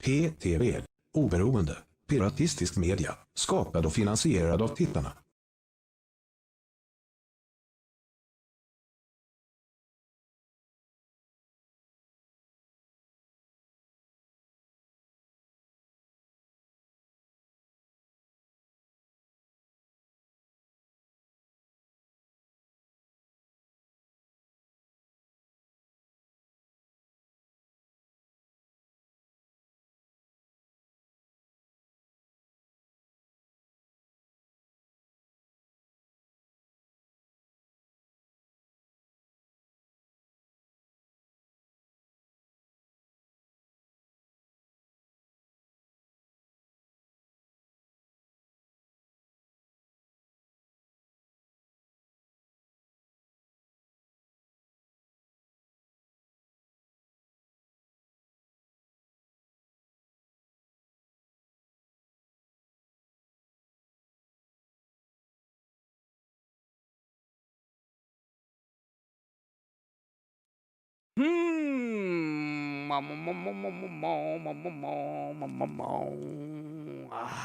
PTV, oberoende, piratistisk media, skapad och finansierad av tittarna.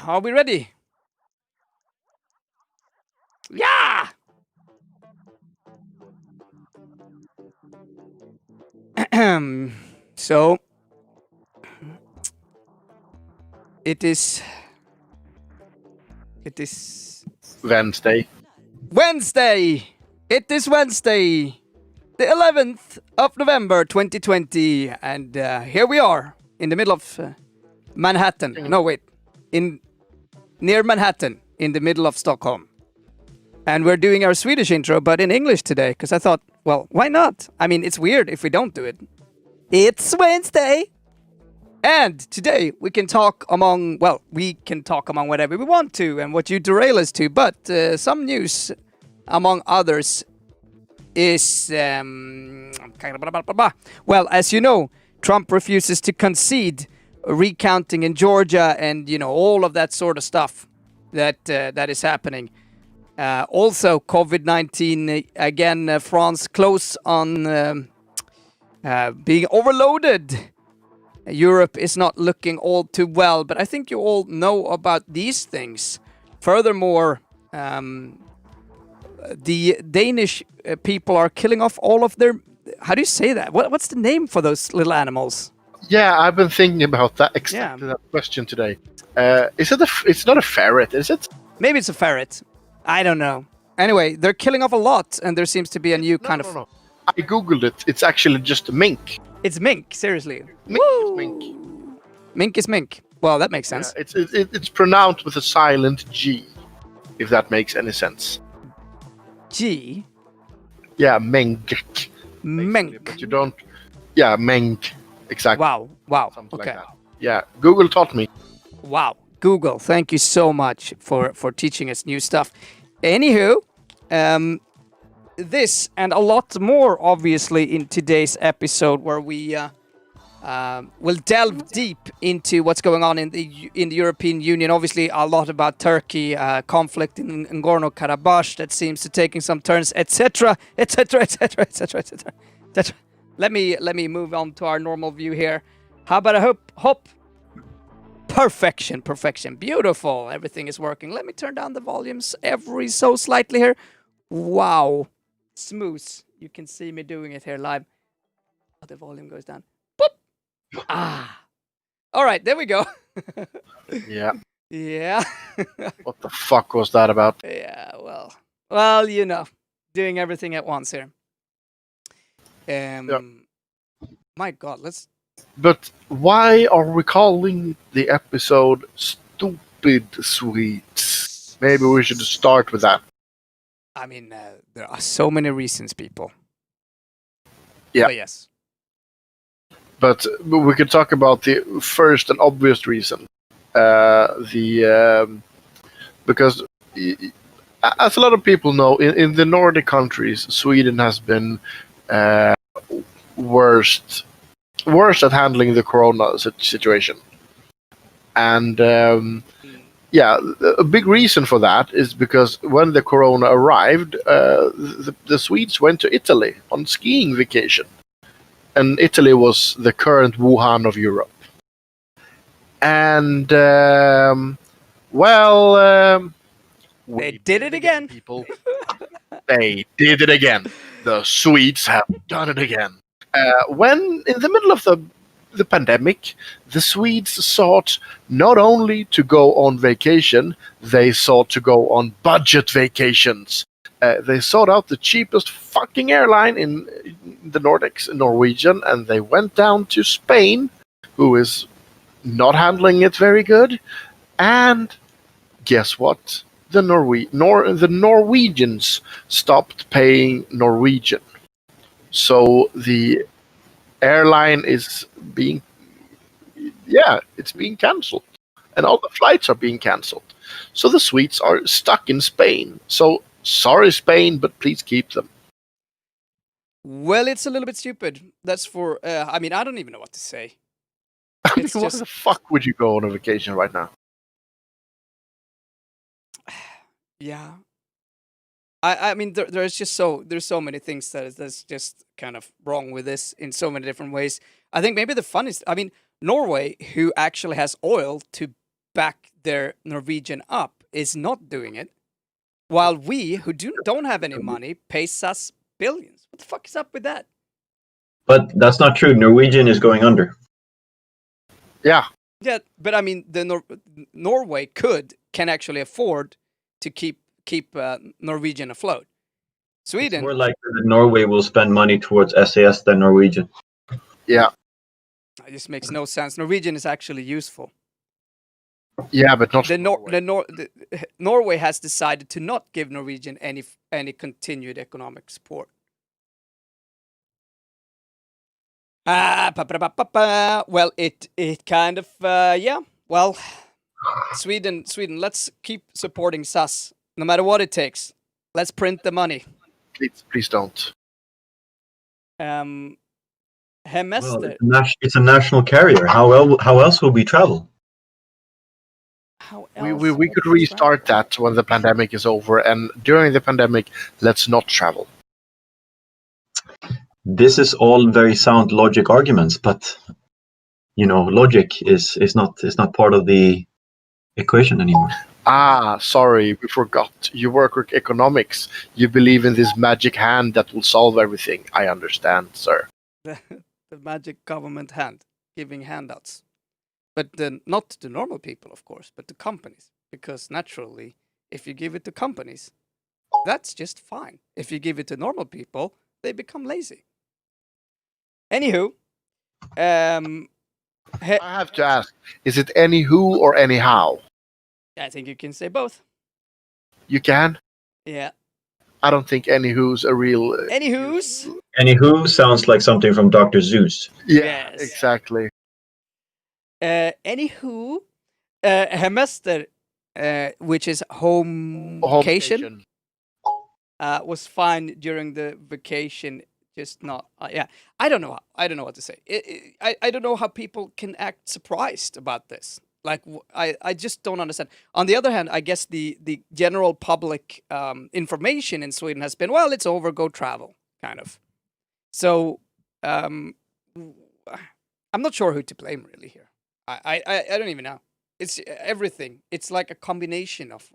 Are we ready? Yeah! So, it is Wednesday. Wednesday! It is Wednesday! The 11th of November 2020, and here we are in the middle of Manhattan. No, wait, near Manhattan, in the middle of Stockholm. And we're doing our Swedish intro, but in English today, because I thought, well, why not? I mean, it's weird if we don't do it. It's Wednesday! And today we can talk among whatever we want to, and what you derail us to, but some news, among others, is well, as you know, Trump refuses to concede recounting in Georgia, and all of that sort of stuff that is happening. Also, COVID-19 again. France close on being overloaded. Europe is not looking all too well, but I think you all know about these things. Furthermore, the Danish people are killing off all of their... How do you say that? What's the name for those little animals? Yeah, I've been thinking about that that question today. Is it it's not a ferret, is it? Maybe it's a ferret. I don't know. Anyway, they're killing off a lot, and there seems to be a new kind of... No. I googled it. It's actually just a mink. It's mink, seriously. Mink is mink. Mink is mink. Well, that makes sense. Yeah, it's pronounced with a silent G, if that makes any sense. G? Yeah, mink. Mink. But you don't... Yeah, mink. Exactly. Wow. Something Okay. like that. Yeah, Google taught me. Wow. Google, thank you so much for teaching us new stuff. Anywho, this and a lot more, obviously, in today's episode, where we will delve deep into what's going on in the European Union. Obviously, a lot about Turkey, conflict in Nagorno-Karabakh that seems to taking some turns, etc. Let me move on to our normal view here. How about a hop? Perfection. Beautiful. Everything is working. Let me turn down the volumes every so slightly here. Wow. Smooth. You can see me doing it here live. Oh, the volume goes down. Boop. All right, there we go. Yeah. Yeah. What the fuck was that about? Yeah, well, doing everything at once here. My God, But why are we calling the episode Stupid Swedes? Maybe we should start with that. I mean, there are so many reasons, people. Yeah. But yes. But we could talk about the first and obvious reason. Because as a lot of people know, in the Nordic countries, Sweden has been worst at handling the corona situation. And a big reason for that is because when the corona arrived, the Swedes went to Italy on skiing vacation. And Italy was the current Wuhan of Europe. And well, They we did it again. people. They did it again. The Swedes have done it again. When in the middle of the pandemic, the Swedes sought not only to go on vacation, they sought to go on budget vacations. They sought out the cheapest fucking airline in the Nordics, Norwegian, and they went down to Spain, who is not handling it very good. And guess what? The Norwegians stopped paying Norwegian. So the airline is being, it's being cancelled. And all the flights are being cancelled. So the Swedes are stuck in Spain. So sorry, Spain, but please keep them. Well, it's a little bit stupid. That's for. I mean, I don't even know what to say. I mean, It's why just- the fuck would you go on a vacation right now? Yeah. I mean, there's so many things that's just kind of wrong with this in so many different ways. I think maybe the funniest. I mean, Norway, who actually has oil to back their Norwegian up, is not doing it, while we, who don't have any money, pays us billions. What the fuck is up with that? But that's not true. Norwegian is going under. Yeah. Yeah, but I mean, Norway can actually afford to keep Norwegian afloat. It's Sweden, more likely that Norway will spend money towards SAS than Norwegian. Yeah. it just makes no sense. Norwegian is actually useful. Yeah, but not Norway has decided to not give Norwegian any continued economic support. Well, it kind of yeah. Well, Sweden. Let's keep supporting SAS no matter what it takes. Let's print the money. Please don't. Well, Hemester. it's a national carrier. How else will we travel? How We else we would could we restart travel? that when the pandemic is over, and during the pandemic, let's not travel. This is all very sound logic arguments, but logic is not part of the equation anymore. Ah, sorry, we forgot. You work with economics. You believe in this magic hand that will solve everything. I understand, sir. The magic government hand giving handouts, but then not to normal people, of course, but to companies, because naturally, if you give it to companies, that's just fine. If you give it to normal people, they become lazy. Anywho, I have to ask: is it any who or anyhow? I think you can say both. You can. Yeah. I don't think any who's a real. Anywho's, Anywho sounds like something from Dr. Zeus. Yeah, Yes. exactly. anywho, hemester, which is homecation, was fine during the vacation. Just not. Yeah, I don't know. I don't know what to say. I don't know how people can act surprised about this. Like I just don't understand. On the other hand, I guess the general public information in Sweden has been, well, it's over, go travel, kind of. So I'm not sure who to blame really here. I don't even know. It's everything. It's like a combination of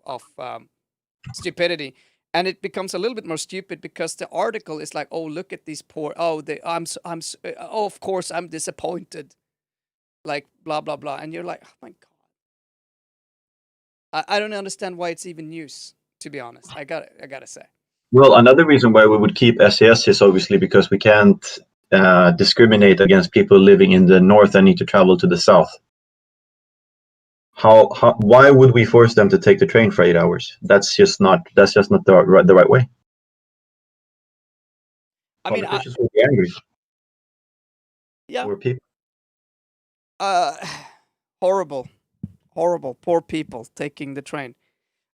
stupidity, and it becomes a little bit more stupid because the article is like, oh, look at these poor. Oh, oh, of course I'm disappointed. Like blah blah blah, and you're like, oh my god. I don't understand why it's even news. To be honest, I gotta say. Well, another reason why we would keep SAS is obviously because we can't discriminate against people living in the north and need to travel to the south. Why would we force them to take the train for 8 hours? That's just not the right way. I mean, Politicians will be angry. yeah, Poor people. horrible, poor people taking the train.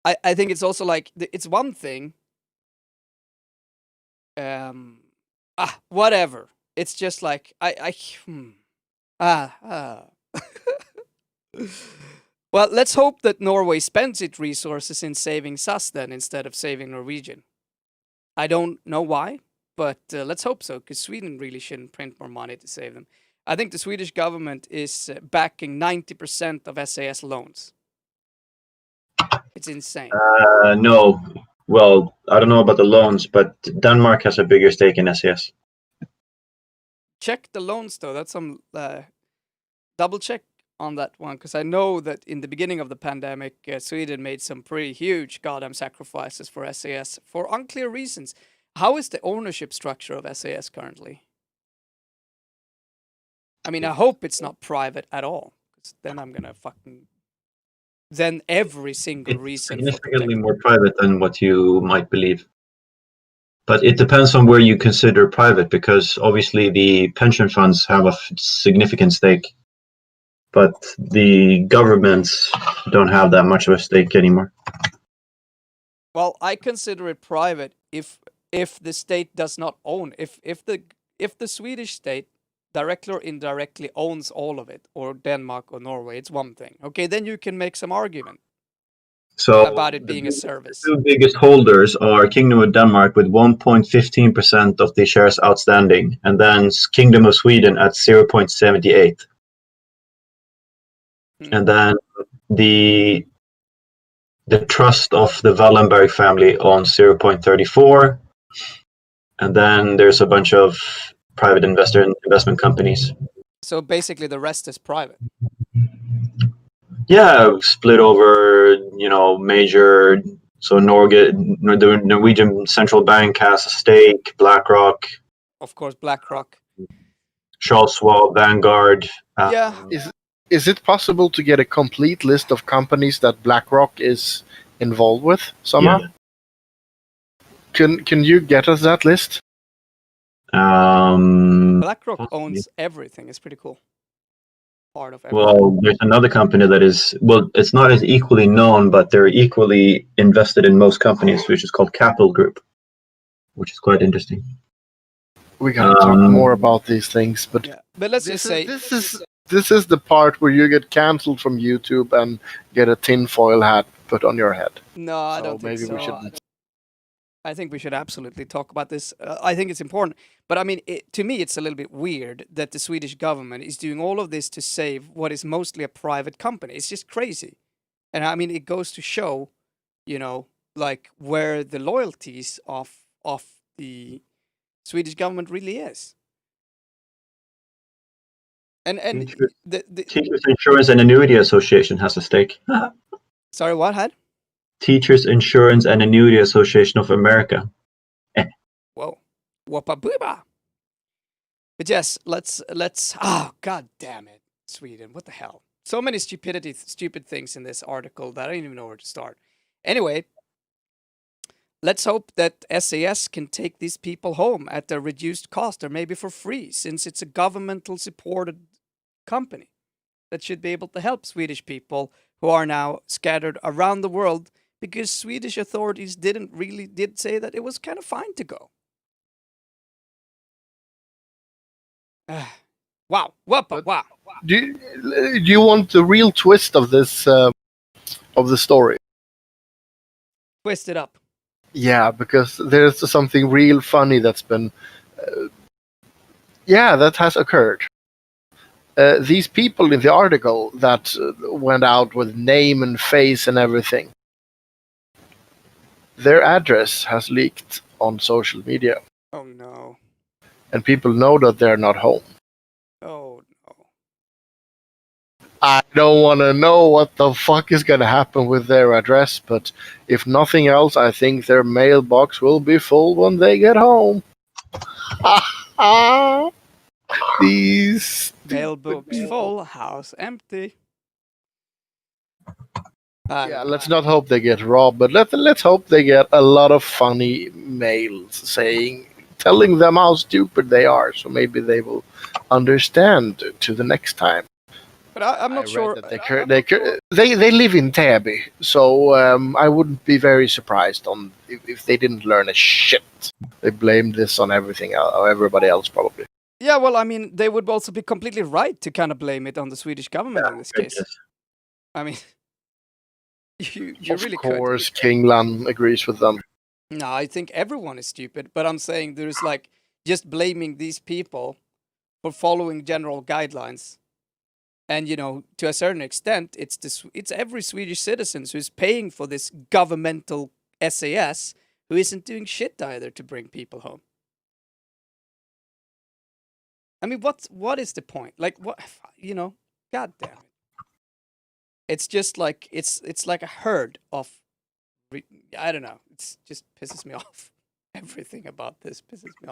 I think it's also like it's one thing. Whatever. It's just like Well, let's hope that Norway spends its resources in saving SAS then instead of saving Norwegian. I don't know why, but let's hope so, because Sweden really shouldn't print more money to save them. I think the Swedish government is backing 90% of SAS loans. It's insane. No. Well, I don't know about the loans, but Denmark has a bigger stake in SES. Check the loans though. That's some double check on that one, because I know that in the beginning of the pandemic, Sweden made some pretty huge goddamn sacrifices for SAS for unclear reasons. How is the ownership structure of SAS currently? I mean, I hope it's not private at all, because then I'm gonna fucking... Then every single It's reason for significantly protecting... more private than what you might believe. But it depends on where you consider private, because obviously the pension funds have a significant stake, but the governments don't have that much of a stake anymore. Well, I consider it private if the state does not own, if the Swedish state directly or indirectly owns all of it, or Denmark or Norway, it's one thing. Okay, then you can make some argument So about it being a service. The two biggest holders are Kingdom of Denmark with 1.15% of the shares outstanding, and then Kingdom of Sweden at 0.78. And then the trust of the Wallenberg family owns 0.34, and then there's a bunch of private investment companies. So basically the rest is private. Yeah, split over, major. So the Norwegian Central Bank has a stake, BlackRock, Of course, BlackRock. Charles Schwab, Vanguard. Yeah. Is it possible to get a complete list of companies that BlackRock is involved with somehow? Yeah. Can you get us that list? BlackRock owns everything. It's pretty cool. Part of everything. Well, there's another company that is, it's not as equally known, but they're equally invested in most companies, which is called Capital Group, which is quite interesting. We gotta talk more about these things, but yeah. But let's just say this is the part where you get cancelled from YouTube and get a tinfoil hat put on your head. no, I don't think so. We shouldn't. I think we should absolutely talk about this. I think it's important. But I mean, to me, it's a little bit weird that the Swedish government is doing all of this to save what is mostly a private company. It's just crazy. And I mean, it goes to show, like where the loyalties of the Swedish government really is. And the Teachers Insurance and Annuity Association has a stake. Sorry, what had? Teachers Insurance and Annuity Association of America. Whoa. Whoppa booba. But yes, let's god damn it, Sweden, what the hell? So many stupid things in this article that I don't even know where to start. Anyway, let's hope that SAS can take these people home at a reduced cost or maybe for free, since it's a governmental supported company that should be able to help Swedish people who are now scattered around the world, because Swedish authorities did say that it was kind of fine to go. Wow. Wow. Do you want the real twist of this of the story? Twist it up. Yeah, because there's something real funny that's been that has occurred. These people in the article that went out with name and face and everything, their address has leaked on social media. Oh no. And people know that they're not home. Oh no. I don't want to know what the fuck is going to happen with their address, but if nothing else, I think their mailbox will be full when they get home. These mailbox full, house empty. Let's not hope they get robbed, but let's hope they get a lot of funny mails telling them how stupid they are, so maybe they will understand to the next time. But I'm not sure. They live in Täby, so I wouldn't be very surprised if they didn't learn a shit. They blame this on everybody else probably. Yeah, well, I mean, they would also be completely right to kind of blame it on the Swedish government in this case. I mean, you really could. Of course, Kingland agrees with them. No, I think everyone is stupid, but I'm saying there's like just blaming these people for following general guidelines. And, you know, to a certain extent, it's every Swedish citizen who's paying for this governmental SAS who isn't doing shit either to bring people home. I mean, what is the point? Like, what, you know, God damn it. It's just like, it's like a herd of, I don't know. It's just pisses me off. Everything about this pisses me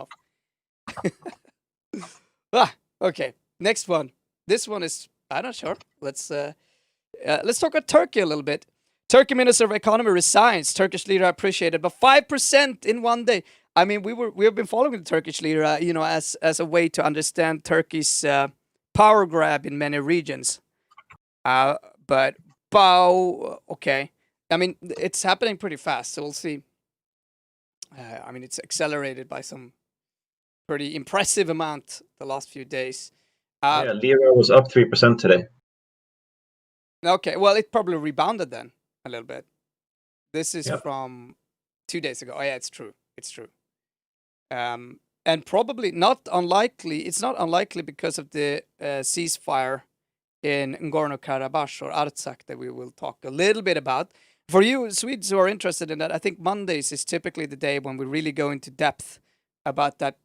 off. Okay. Next one. This one is, I'm not sure. Let's talk about Turkey a little bit. Turkey Minister of Economy resigns. Turkish leader appreciated, but 5% in one day. I mean, we have been following the Turkish leader, you know, as a way to understand Turkey's power grab in many regions. But okay. I mean, it's happening pretty fast, so we'll see. I mean, it's accelerated by some pretty impressive amount the last few days. Yeah, lira was up 3% today. Okay, well, it probably rebounded then a little bit. This is Yep. from 2 days ago. Oh, yeah, it's true. It's true. And probably not unlikely. It's not unlikely because of the ceasefire in Nagorno-Karabakh or Artsakh that we will talk a little bit about. For you Swedes who are interested in that, I think Mondays is typically the day when we really go into depth about that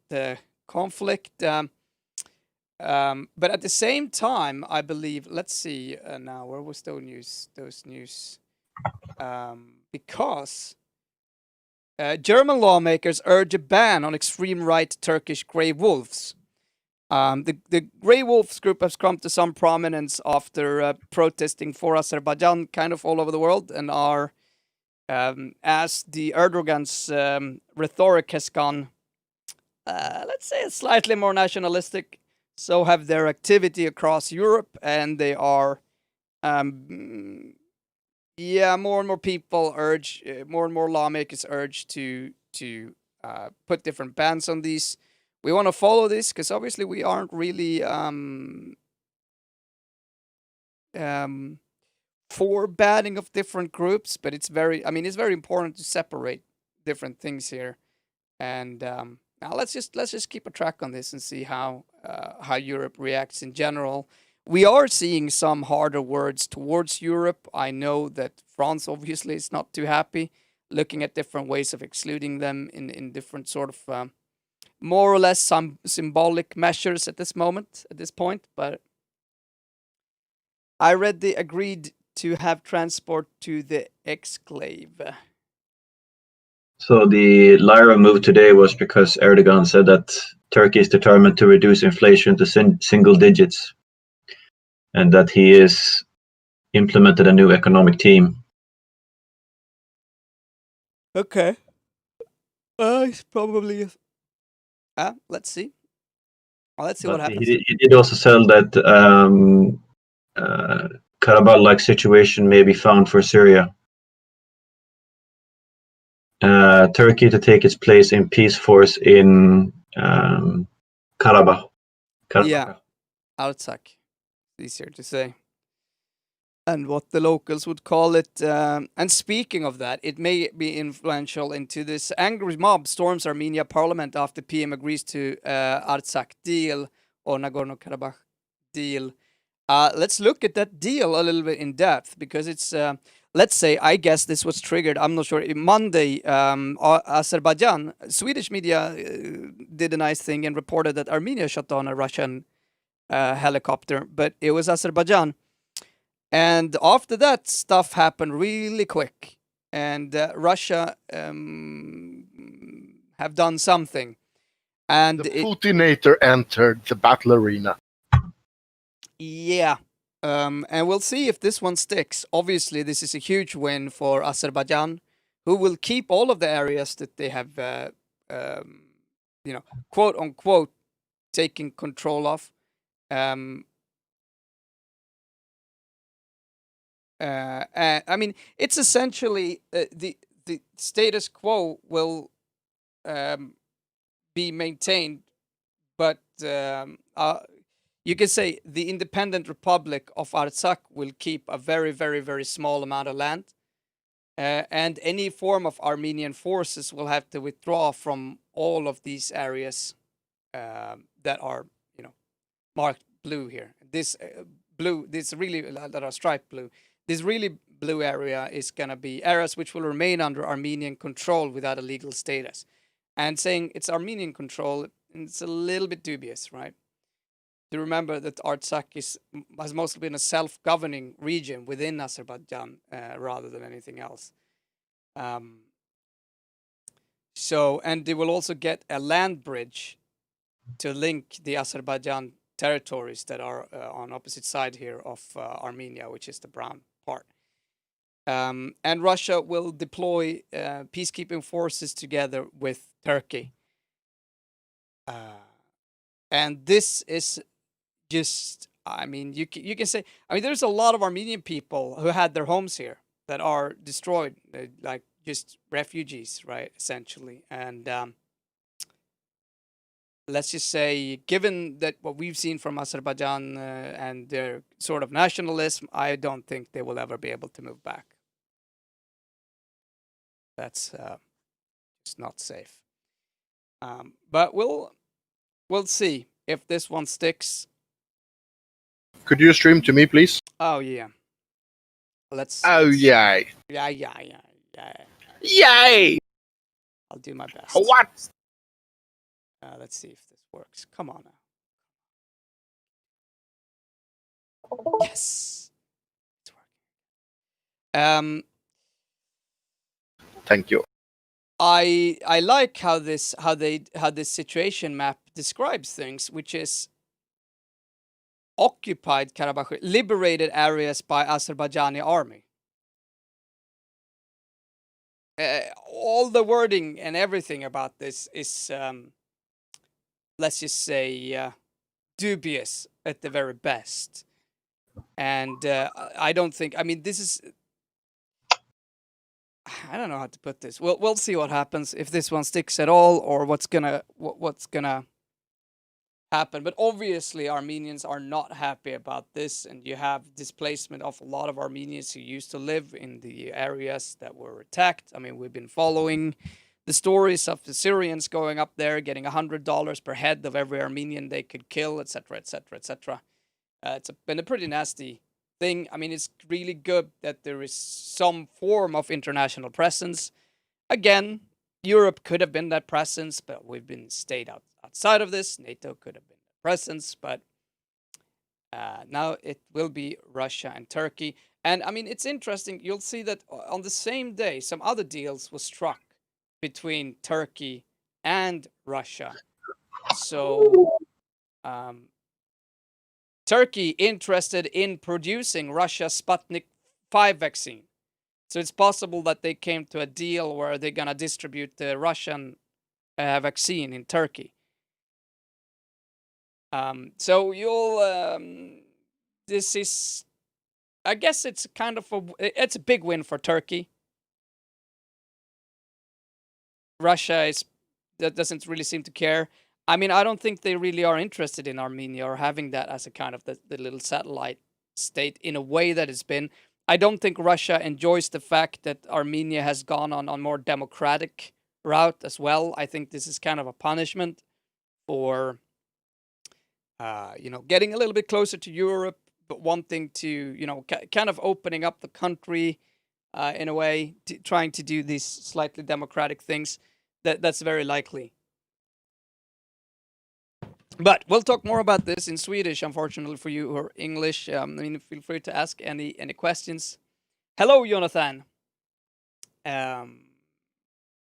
conflict. But at the same time, I believe, let's see now, where was those news? Because German lawmakers urge a ban on extreme right Turkish grey wolves. The Grey Wolves group has come to some prominence after protesting for Azerbaijan kind of all over the world, and are, as the Erdogan's rhetoric has gone, let's say, slightly more nationalistic, so have their activity across Europe, and they are, more and more people urge, more and more lawmakers urge to put different bans on these. We want to follow this because obviously we aren't really for banning of different groups, but it's very important to separate different things here. And now let's just keep a track on this and see how Europe reacts in general. We are seeing some harder words towards Europe. I know that France obviously is not too happy, looking at different ways of excluding them in different sort of more or less some symbolic measures at this point. But I read they agreed to have transport to the exclave. So the lira move today was because Erdogan said that Turkey is determined to reduce inflation to single digits, and that he is implemented a new economic team. Okay. It's probably. Let's see. Let's see what happens. He did also tell that Karabakh-like situation may be found for Syria. Turkey to take its place in peace force in Karabakh. Yeah, Artsakh. Easier to say. And what the locals would call it. And speaking of that, it may be influential into this. Angry mob storms Armenia parliament after PM agrees to Artsakh deal or Nagorno-Karabakh deal. Let's look at that deal a little bit in depth, because it's, let's say, I guess this was triggered, I'm not sure, Monday, Azerbaijan, Swedish media did a nice thing and reported that Armenia shot down a Russian helicopter, but it was Azerbaijan. And after that, stuff happened really quick. And Russia have done something. And the Putinator entered the battle arena. Yeah. And we'll see if this one sticks. Obviously, this is a huge win for Azerbaijan, who will keep all of the areas that they have, quote unquote, taking control of. I mean, it's essentially the status quo will be maintained, but you can say the independent Republic of Artsakh will keep a very, very, very small amount of land, and any form of Armenian forces will have to withdraw from all of these areas that are, marked blue here. This blue, this really that are striped blue. This really blue area is gonna be areas which will remain under Armenian control without a legal status. And saying it's Armenian control, it's a little bit dubious, right? To remember that Artsakh has mostly been a self-governing region within Azerbaijan rather than anything else. So, and they will also get a land bridge to link the Azerbaijan territories that are on opposite side here of Armenia, which is the brown part. And Russia will deploy peacekeeping forces together with Turkey. And this is just, I mean, you can say, I mean, there's a lot of Armenian people who had their homes here that are destroyed, like just refugees, right, essentially. And let's just say, given that what we've seen from Azerbaijan and their sort of nationalism, I don't think they will ever be able to move back. That's just not safe. But we'll see if this one sticks. Could you stream to me, please? Oh yeah. Let's. Oh yay! Yeah. Yay! I'll do my best. What? Let's see if this works. Come on now. Yes, it's working. Thank you. I like how this situation map describes things, which is occupied Karabakh, liberated areas by Azerbaijani army. All the wording and everything about this is, let's just say, dubious at the very best. And I don't think, I mean, this is, I don't know how to put this. We'll see what happens, if this one sticks at all, or what's gonna happen. But obviously Armenians are not happy about this, and you have displacement of a lot of Armenians who used to live in the areas that were attacked. I mean, we've been following the stories of the Syrians going up there, getting $100 per head of every Armenian they could kill, etc., etc., etc. It's been a pretty nasty thing. I mean, it's really good that there is some form of international presence. Again, Europe could have been that presence, but we've been stayed outside of this. NATO could have been that presence, but now it will be Russia and Turkey. And I mean, it's interesting. You'll see that on the same day, some other deals were struck between Turkey and Russia. So Turkey interested in producing Russia's Sputnik 5 vaccine. So it's possible that they came to a deal where they're going to distribute the Russian vaccine in Turkey. So this is, I guess it's kind of it's a big win for Turkey. Russia doesn't really seem to care. I mean, I don't think they really are interested in Armenia or having that as a kind of the little satellite state in a way that it's been. I don't think Russia enjoys the fact that Armenia has gone on a more democratic route as well. I think this is kind of a punishment for, getting a little bit closer to Europe, but wanting to, kind of opening up the country in a way, trying to do these slightly democratic things. That's very likely. But we'll talk more about this in Swedish, unfortunately for you who are English. I mean, feel free to ask any questions. Hello, Jonathan.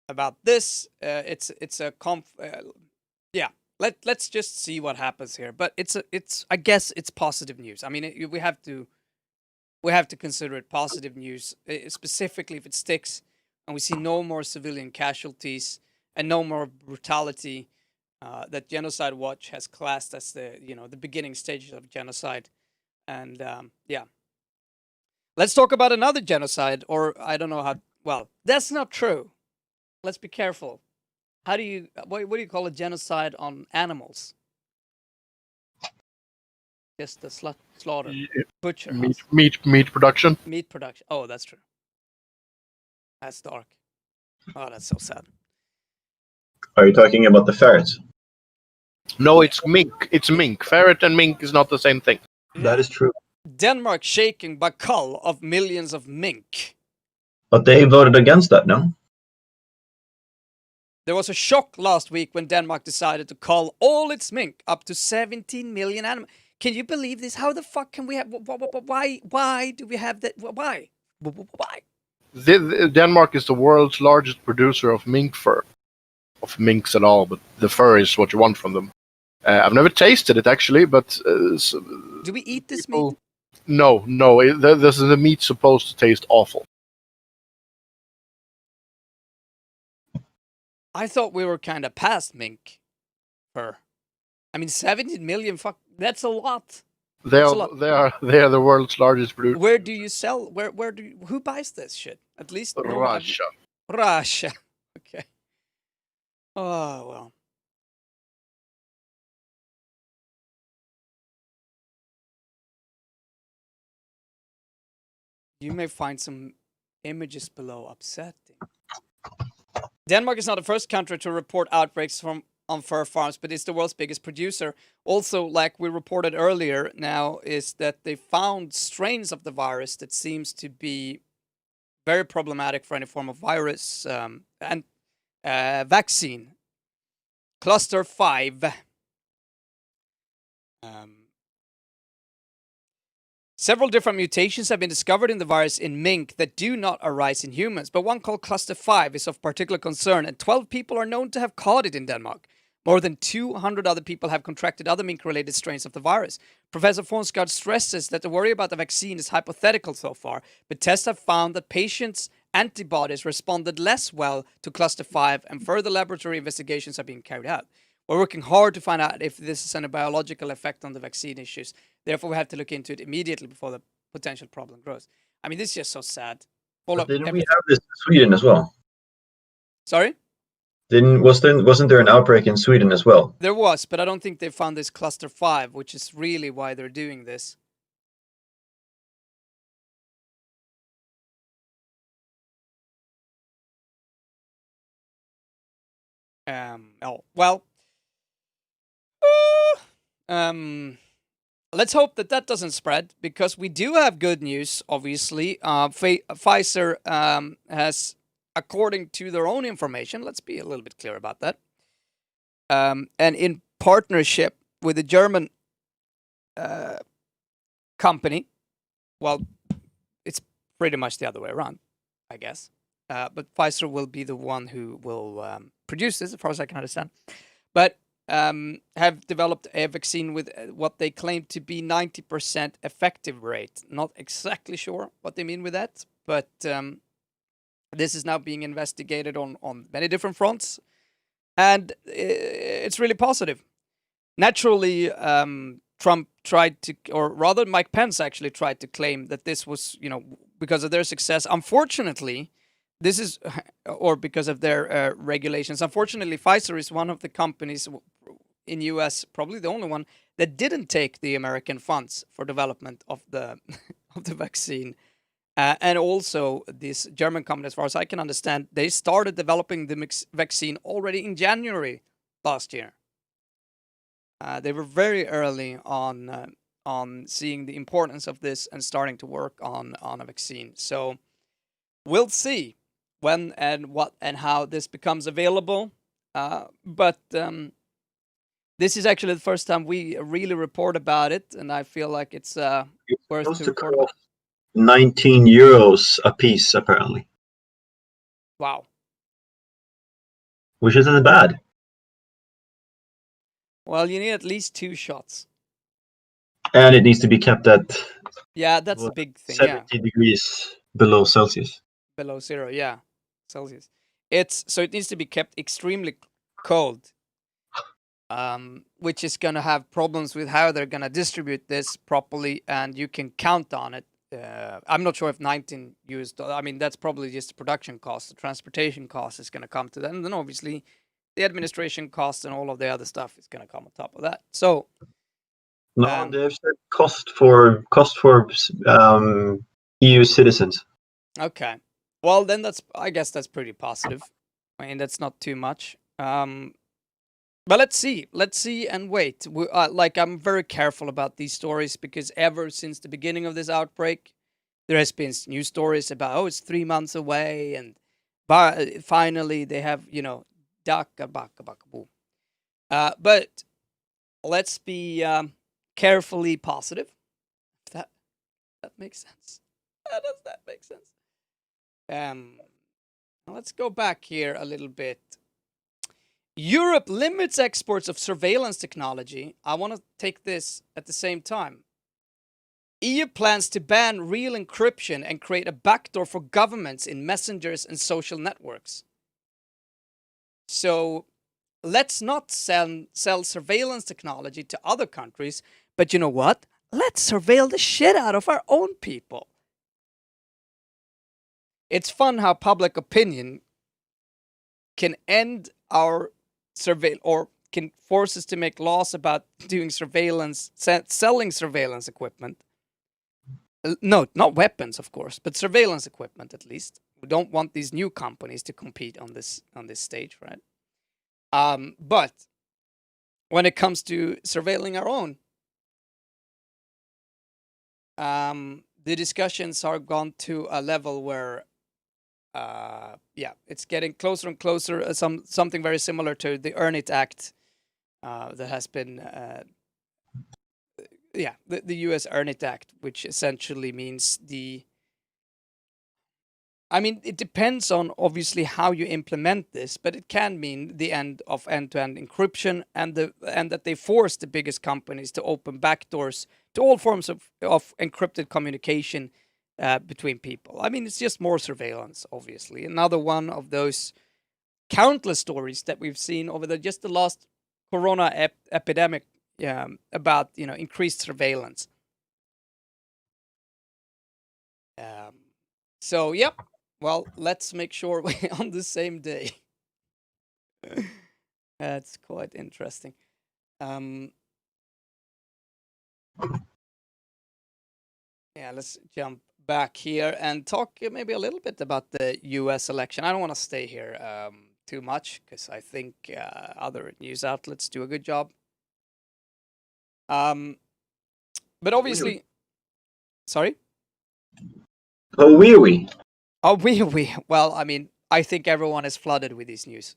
About this, it's a yeah. Let's just see what happens here. But I guess it's positive news. I mean, we have to consider it positive news, specifically if it sticks and we see no more civilian casualties and no more brutality. That Genocide Watch has classed as the beginning stages of genocide. And yeah. Let's talk about another genocide, or I don't know how, well, that's not true. Let's be careful. What do you call a genocide on animals? Just the slaughter, butcher. Meat production. Meat production. Oh, that's true. That's dark. Oh, that's so sad. Are you talking about the ferrets? No, it's mink. It's mink. Ferret and mink is not the same thing. That is true. Denmark shaking by cull of millions of mink. But they voted against that, no? There was a shock last week when Denmark decided to cull all its mink, up to 17 million animals. Can you believe this? How the fuck can we have... Why do we have that? Why? Why? Denmark is the world's largest producer of mink fur. Of minks at all, but the fur is what you want from them. I've never tasted it, actually, but... do we eat this meat? No. The meat's supposed to taste awful. I thought we were kind of past mink fur. I mean, 17 million, fuck, that's a lot. They are the world's largest producer. Where do you sell? Who buys this shit? At least Russia. Russia. Okay. Oh, well. You may find some images below upsetting. Denmark is not the first country to report outbreaks on fur farms, but it's the world's biggest producer. Also, like we reported earlier now, is that they found strains of the virus that seems to be very problematic for any form of virus and vaccine. Cluster 5. Several different mutations have been discovered in the virus in mink that do not arise in humans, but one called Cluster 5 is of particular concern, and 12 people are known to have caught it in Denmark. More than 200 other people have contracted other mink-related strains of the virus. Professor Forsgaard stresses that the worry about the vaccine is hypothetical so far, but tests have found that patients' antibodies responded less well to Cluster 5, and further laboratory investigations are being carried out. We're working hard to find out if this is a biological effect on the vaccine issues. Therefore, we have to look into it immediately before the potential problem grows. I mean, this is just so sad. Didn't we have this in Sweden as well? Sorry? Wasn't there an outbreak in Sweden as well? There was, but I don't think they found this Cluster 5, which is really why they're doing this. Let's hope that doesn't spread, because we do have good news, obviously. Pfizer has, according to their own information, let's be a little bit clear about that, and in partnership with a German company, well, it's pretty much the other way around, I guess. But Pfizer will be the one who will produce this, as far as I can understand. But have developed a vaccine with what they claim to be 90% effective rate. Not exactly sure what they mean with that, but this is now being investigated on many different fronts, and it's really positive. Naturally, Trump tried to, or rather Mike Pence actually tried to claim that this was, because of their success. Unfortunately, this is, or because of their regulations. Unfortunately, Pfizer is one of the companies in US, probably the only one, that didn't take the American funds for development of the of the vaccine. And also, this German company, as far as I can understand, they started developing the vaccine already in January last year. They were very early on seeing the importance of this and starting to work on a vaccine. So we'll see when and what and how this becomes available. But this is actually the first time we really report about it, and I feel like it's worth to report about. 19 euros a piece, apparently. Wow. Which isn't bad. Well, you need at least 2 shots. And it needs to be kept at... Yeah, that's the big thing. 70 degrees below Celsius. Below 0, yeah. Celsius. So it needs to be kept extremely cold. Which is going to have problems with how they're going to distribute this properly, and you can count on it. I'm not sure if 19 US dollars, I mean, that's probably just the production cost. The transportation cost is going to come to that. And then obviously the administration cost and all of the other stuff is going to come on top of that. So, no, they've said cost for EU citizens. Okay. Well, then I guess that's pretty positive. I mean, that's not too much. But let's see and wait. Like, I'm very careful about these stories because ever since the beginning of this outbreak, there has been news stories about, oh, it's 3 months away, and finally they have, daka baka baka boom. But let's be carefully positive. That makes sense. Does that make sense? Let's go back here a little bit. Europe limits exports of surveillance technology. I want to take this at the same time. EU plans to ban real encryption and create a backdoor for governments in messengers and social networks. So let's not sell surveillance technology to other countries, but you know what? Let's surveil the shit out of our own people. It's fun how public opinion can end our surveil or can force us to make laws about doing surveillance, selling surveillance equipment. No, not weapons, of course, but surveillance equipment at least. We don't want these new companies to compete on this stage, right? But when it comes to surveilling our own, the discussions are gone to a level where it's getting closer and closer. Something very similar to the IIIITS Act that has been, the U.S. IIIITS Act, which essentially means it depends on obviously how you implement this, but it can mean the end of end-to-end encryption and that they force the biggest companies to open backdoors to all forms of encrypted communication between people. It's just more surveillance, obviously. Another one of those countless stories that we've seen over the last corona epidemic about increased surveillance. So yep. Well, let's make sure we're on the same day. That's quite interesting. Let's jump back here and talk maybe a little bit about the U.S. election. I don't want to stay here too much because I think other news outlets do a good job. But obviously, sorry. Oh, we. Oh, we. Well, I think everyone is flooded with these news.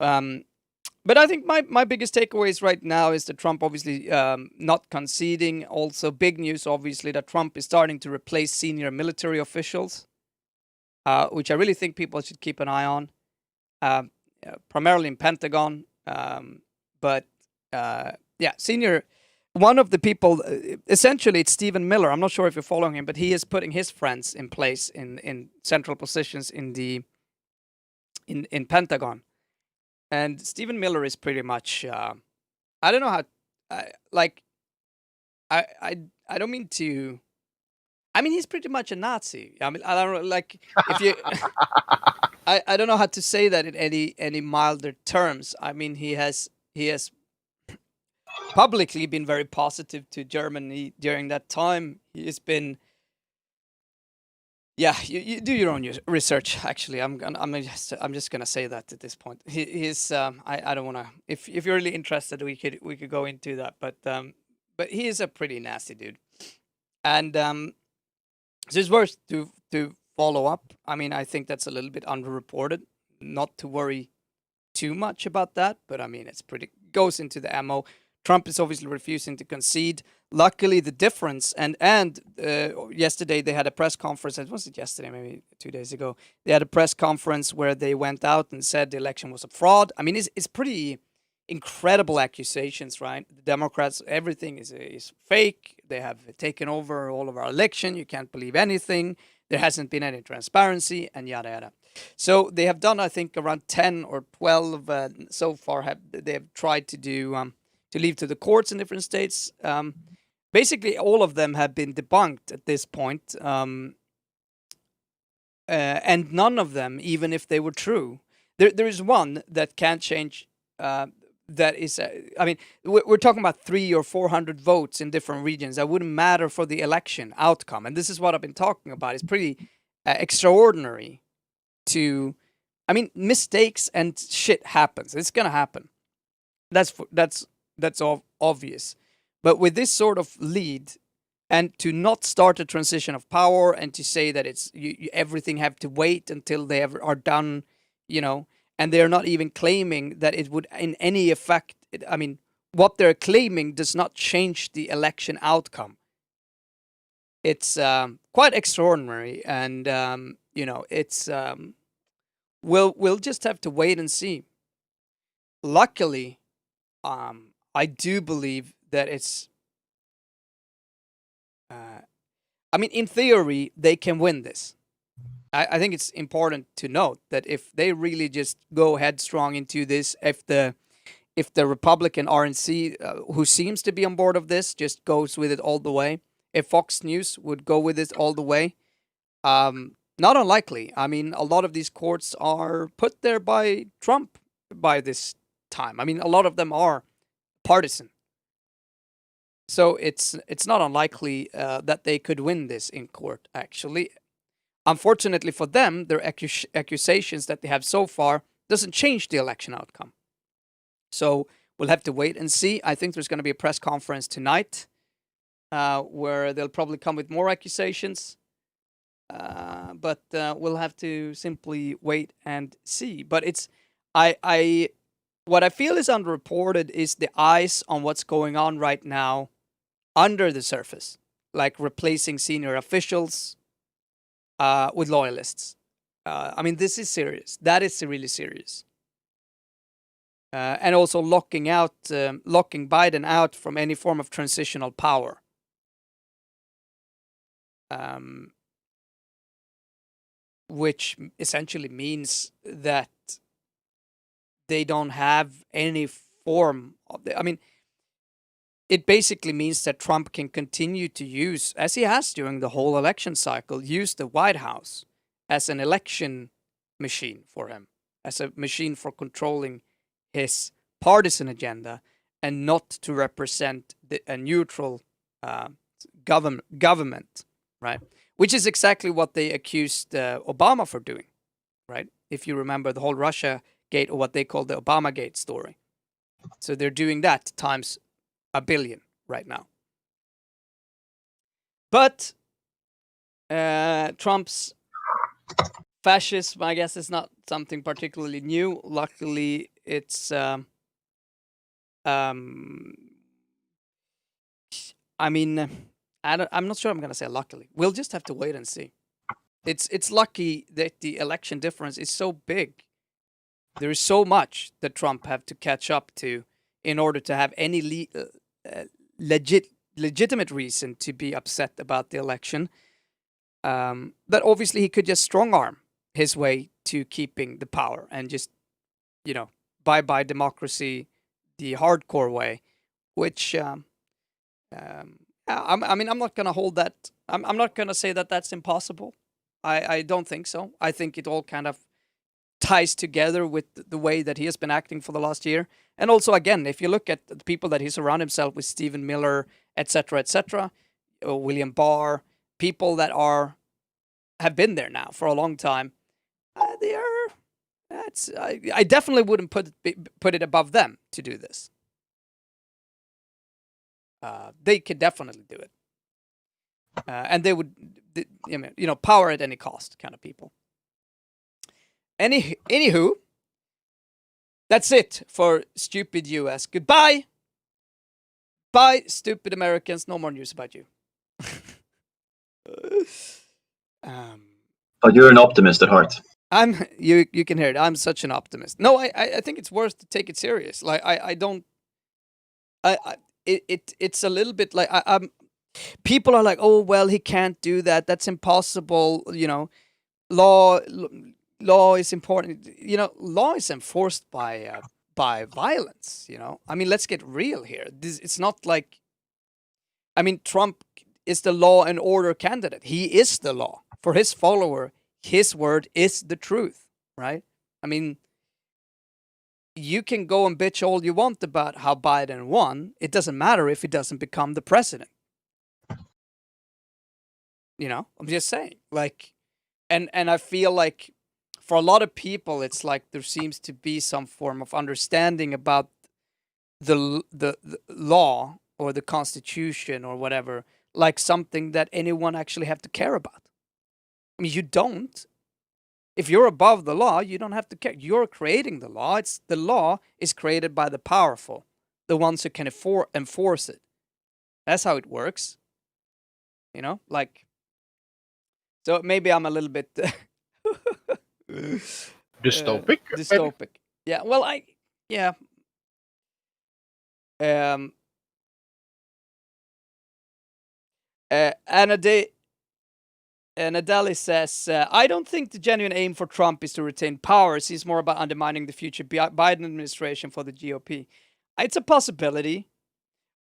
But I think my biggest takeaways right now is that Trump obviously not conceding. Also, big news, obviously, that Trump is starting to replace senior military officials, which I really think people should keep an eye on, primarily in Pentagon. Senior. One of the people, essentially, it's Stephen Miller. I'm not sure if you're following him, but he is putting his friends in place in central positions in Pentagon. And Stephen Miller is pretty much, I don't know how, I don't mean to, he's pretty much a Nazi. I don't know, if you, I don't know how to say that in any milder terms. He has publicly been very positive to Germany during that time. He has been, you do your own research. Actually, I'm just gonna say that at this point. He's I don't want to. If you're really interested, we could go into that. But he is a pretty nasty dude, and so it's worth to follow up. I think that's a little bit underreported. Not to worry too much about that, but it's pretty goes into the MO. Trump is obviously refusing to concede. Luckily, the difference, and yesterday they had a press conference. Was it yesterday? Maybe 2 days ago. They had a press conference where they went out and said the election was a fraud. It's pretty incredible accusations, right? The Democrats, everything is fake. They have taken over all of our election. You can't believe anything. There hasn't been any transparency, and yada yada. So they have done, I think, around 10 or 12 so far. They have tried to do. To leave to the courts in different states. Basically, all of them have been debunked at this point. And none of them, even if they were true. There is one that can't change. That is, we're talking about 300 or 400 votes in different regions. That wouldn't matter for the election outcome. And this is what I've been talking about. It's pretty extraordinary to, mistakes and shit happens. It's going to happen. That's obvious. But with this sort of lead, and to not start a transition of power, and to say that it's everything have to wait until they are done, and they're not even claiming that it would in any effect. I mean, what they're claiming does not change the election outcome. It's quite extraordinary, and it's we'll just have to wait and see. Luckily, I do believe that it's. I mean, in theory, they can win this. I think it's important to note that if they really just go headstrong into this, if the Republican RNC, who seems to be on board of this, just goes with it all the way, if Fox News would go with it all the way, not unlikely. I mean, a lot of these courts are put there by Trump by this time. I mean, a lot of them are partisan. So it's not unlikely that they could win this in court, actually. Unfortunately for them, their accusations that they have so far doesn't change the election outcome. So we'll have to wait and see. I think there's going to be a press conference tonight where they'll probably come with more accusations. But we'll have to simply wait and see. But it's what I feel is underreported is the eyes on what's going on right now under the surface, like replacing senior officials with loyalists. I mean, this is serious. That is really serious. And also locking Biden out from any form of transitional power. Which essentially means that they don't have any form of it basically means that Trump can continue to use, as he has during the whole election cycle, use the White House as an election machine for him, as a machine for controlling his partisan agenda, and not to represent a neutral government, right? Which is exactly what they accused Obama for doing, right? If you remember the whole Russia Gate, or what they call the Obama Gate story. So they're doing that times 1 billion right now. But Trump's fascism, I guess, is not something particularly new. Luckily, it's I'm not sure I'm gonna say luckily. We'll just have to wait and see. It's lucky that the election difference is so big. There is so much that Trump have to catch up to in order to have any legitimate reason to be upset about the election. That obviously he could just strong arm his way to keeping the power and just, bye-bye democracy the hardcore way, which, I'm not going to hold that. I'm not going to say that that's impossible. I don't think so. I think it all kind of ties together with the way that he has been acting for the last year. And also, again, if you look at the people that he surrounded himself with, Stephen Miller, etc., William Barr, people that have been there now for a long time, they are. I definitely wouldn't put it above them to do this. They could definitely do it, and they would, power at any cost kind of people. Anywho, that's it for Stupid US. Goodbye. Bye, stupid Americans. No more news about you. But you're an optimist at heart. You can hear it. I'm such an optimist. No, I think it's worth to take it serious. Like it's a little bit like people are like, oh well, he can't do that. That's impossible. Law is important. Law is enforced by violence. Let's get real here. It's not like, Trump is the law and order candidate. He is the law for his follower. His word is the truth, right? You can go and bitch all you want about how Biden won. It doesn't matter if he doesn't become the president. I'm just saying. And I feel like for a lot of people, it's like there seems to be some form of understanding about the law or the constitution or whatever like something that anyone actually have to care about. I mean, you don't. If you're above the law, you don't have to care. You're creating the law. The law is created by the powerful, the ones who can enforce it. That's how it works. You know, like. So maybe I'm a little bit Dystopic. dystopic. Yeah. Well, yeah. Nadali says, I don't think the genuine aim for Trump is to retain power. It's more about undermining the future Biden administration for the GOP. It's a possibility.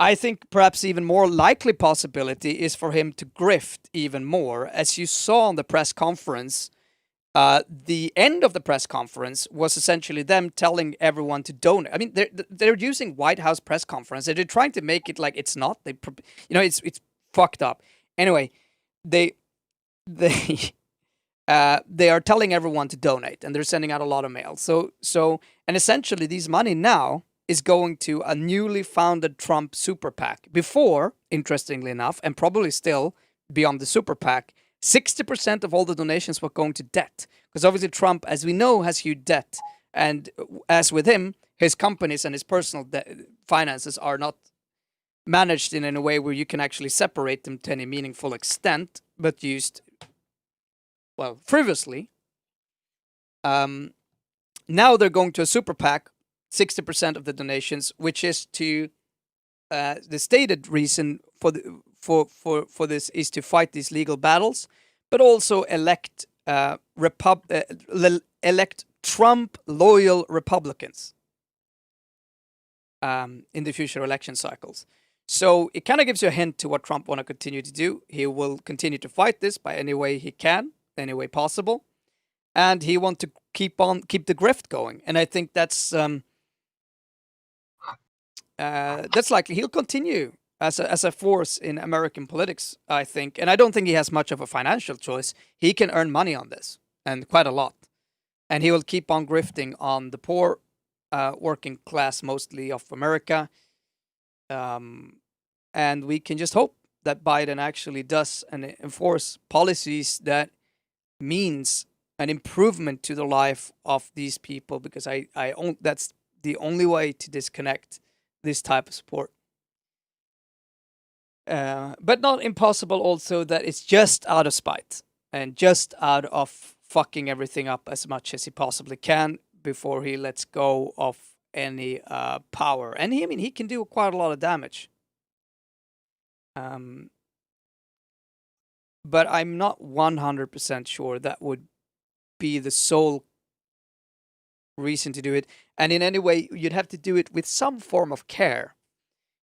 I think perhaps even more likely possibility is for him to grift even more. As you saw on the press conference, the end of the press conference was essentially them telling everyone to donate. I mean, they're using White House press conference. They're trying to make it like it's not. It's fucked up. Anyway, they are telling everyone to donate, and they're sending out a lot of mail. And essentially, this money now is going to a newly founded Trump super PAC. Before, interestingly enough, and probably still beyond the super PAC, 60% of all the donations were going to debt. Because obviously Trump, as we know, has huge debt. And as with him, his companies and his personal finances are not managed in a way where you can actually separate them to any meaningful extent, but used, well, frivolously. Now they're going to a super PAC, 60% of the donations, which is to the stated reason for this is to fight these legal battles, but also elect elect Trump loyal Republicans in the future election cycles. So it kind of gives you a hint to what Trump want to continue to do. He will continue to fight this by any way he can, any way possible, and he wants to keep the grift going. And I think that's likely. He'll continue as a force in American politics, I think. And I don't think he has much of a financial choice. He can earn money on this, and quite a lot. And he will keep on grifting on the poor, working class, mostly of America. And we can just hope that Biden actually does and enforce policies that means an improvement to the life of these people, because that's the only way to disconnect this type of support. But not impossible also that it's just out of spite and just out of fucking everything up as much as he possibly can before he lets go of any power. And he can do quite a lot of damage. But I'm not 100% sure that would be the sole reason to do it. And in any way, you'd have to do it with some form of care,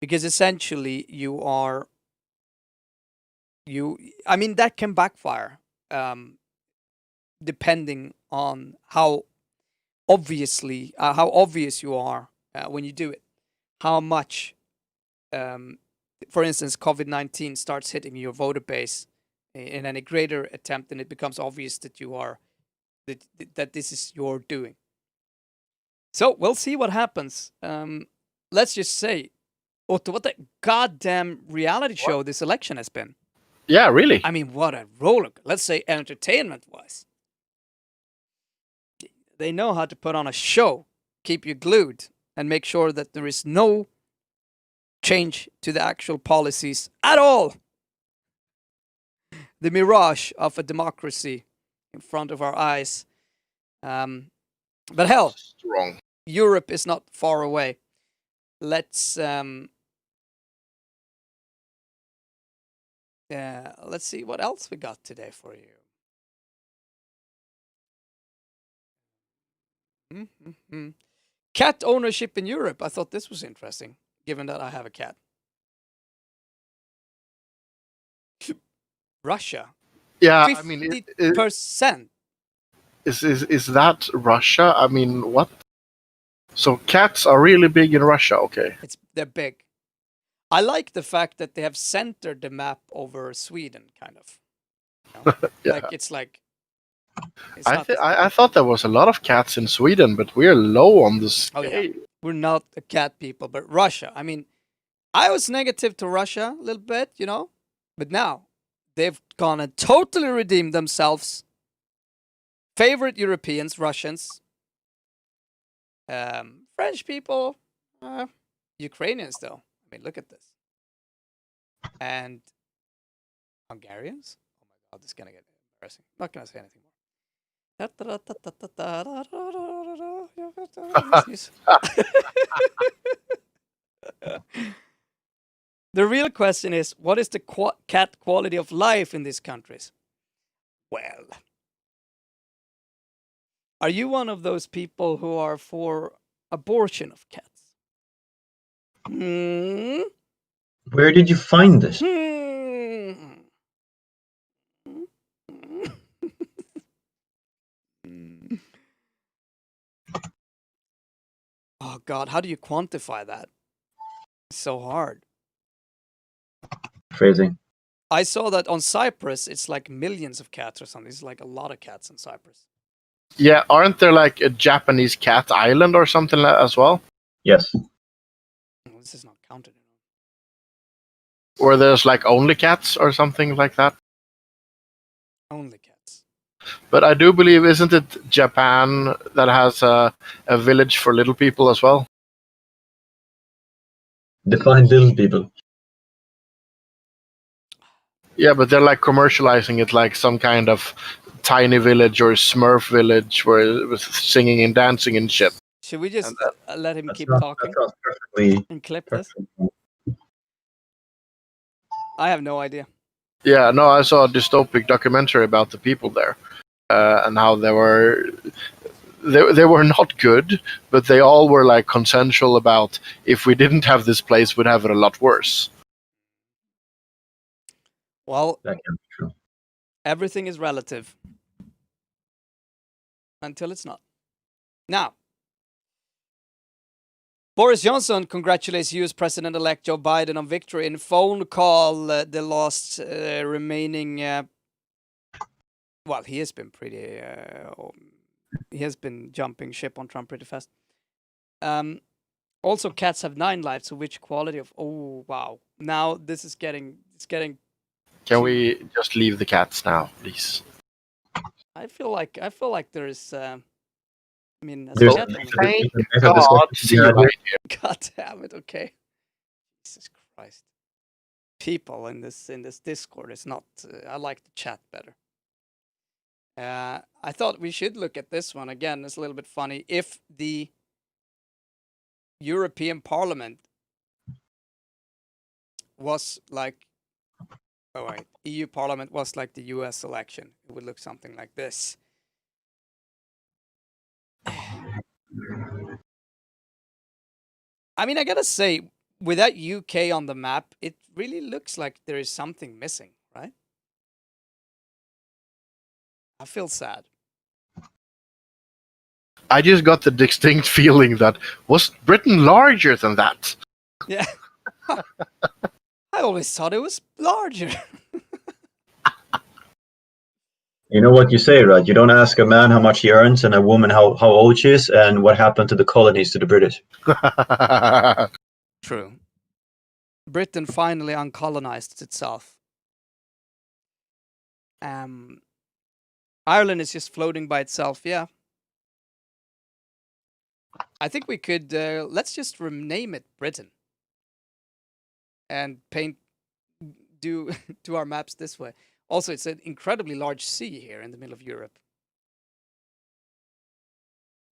because essentially that can backfire, depending on how obvious you are when you do it. How much, for instance, COVID-19 starts hitting your voter base in any greater attempt, and it becomes obvious that that this is your doing. So we'll see what happens. Let's just say, Otto, what a goddamn reality show this election has been. Yeah, really. I mean, what a roller. Let's say entertainment-wise. They know how to put on a show, keep you glued, and make sure that there is no change to the actual policies at all. The mirage of a democracy in front of our eyes. But hell, Strong. Europe is not far away. Let's see what else we got today for you. Cat ownership in Europe. I thought this was interesting, given that I have a cat. Russia. Yeah, 50%. I mean, is that Russia? I mean, what? So cats are really big in Russia. Okay. They're big. I like the fact that they have centered the map over Sweden, kind of. You know? I thought there was a lot of cats in Sweden, but we're low on the scale. Oh, yeah. We're not a cat people, but Russia. I mean, I was negative to Russia a little bit, you know, but now they've gone and totally redeemed themselves. Favorite Europeans, Russians, French people, Ukrainians, though. I mean, look at this. And Hungarians? Oh my god, this is gonna get embarrassing. I'm not gonna say anything more. The real question is, what is the cat quality of life in these countries? Well, are you one of those people who are for abortion of cats? Hmm? Where did you find this? Oh god, how do you quantify that? It's so hard. Phrasing. I saw that on Cyprus, it's like millions of cats or something. It's like a lot of cats in Cyprus. Yeah, aren't there like a Japanese cat island or something as well? Yes. Oh, this is not counted. Where there's like only cats or something like that? Only cats. But I do believe, isn't it Japan that has a village for little people as well? Define little people. Yeah, but they're like commercializing it like some kind of tiny village or Smurf village where it was singing and dancing and shit. Should we just let him keep That talking sounds perfectly. and clip this? I have no idea. Yeah, no, I saw a dystopic documentary about the people there and how they were not good, but they all were like consensual about if we didn't have this place, we'd have it a lot worse. Well, That can be true. everything is relative until it's not. Now, Boris Johnson congratulates US President-elect Joe Biden on victory in phone call. The last remaining... well, he has been pretty... he has been jumping ship on Trump pretty fast. Also, cats have 9 lives, so which quality of... Oh, wow. Now, this is getting... It's getting... Can we just leave the cats now, please? I feel like there is... I mean, as There's a cat owner- Thank there's a God, discussion see you right here. God damn it, okay. Jesus Christ. People in this Discord is not... I like the chat better. I thought we should look at this one. Again, it's a little bit funny. If the European Parliament was like... Oh, wait. EU Parliament was like the US election, it would look something like this. I mean, I gotta say, without UK on the map, it really looks like there is something missing, right? I feel sad. I just got the distinct feeling that was Britain larger than that? Yeah. I always thought it was larger. You know what you say, right? You don't ask a man how much he earns and a woman how old she is and what happened to the colonies to the British. True. Britain finally uncolonized itself. Ireland is just floating by itself, yeah. I think we could, let's just rename it Britain. And do our maps this way. Also, it's an incredibly large sea here in the middle of Europe.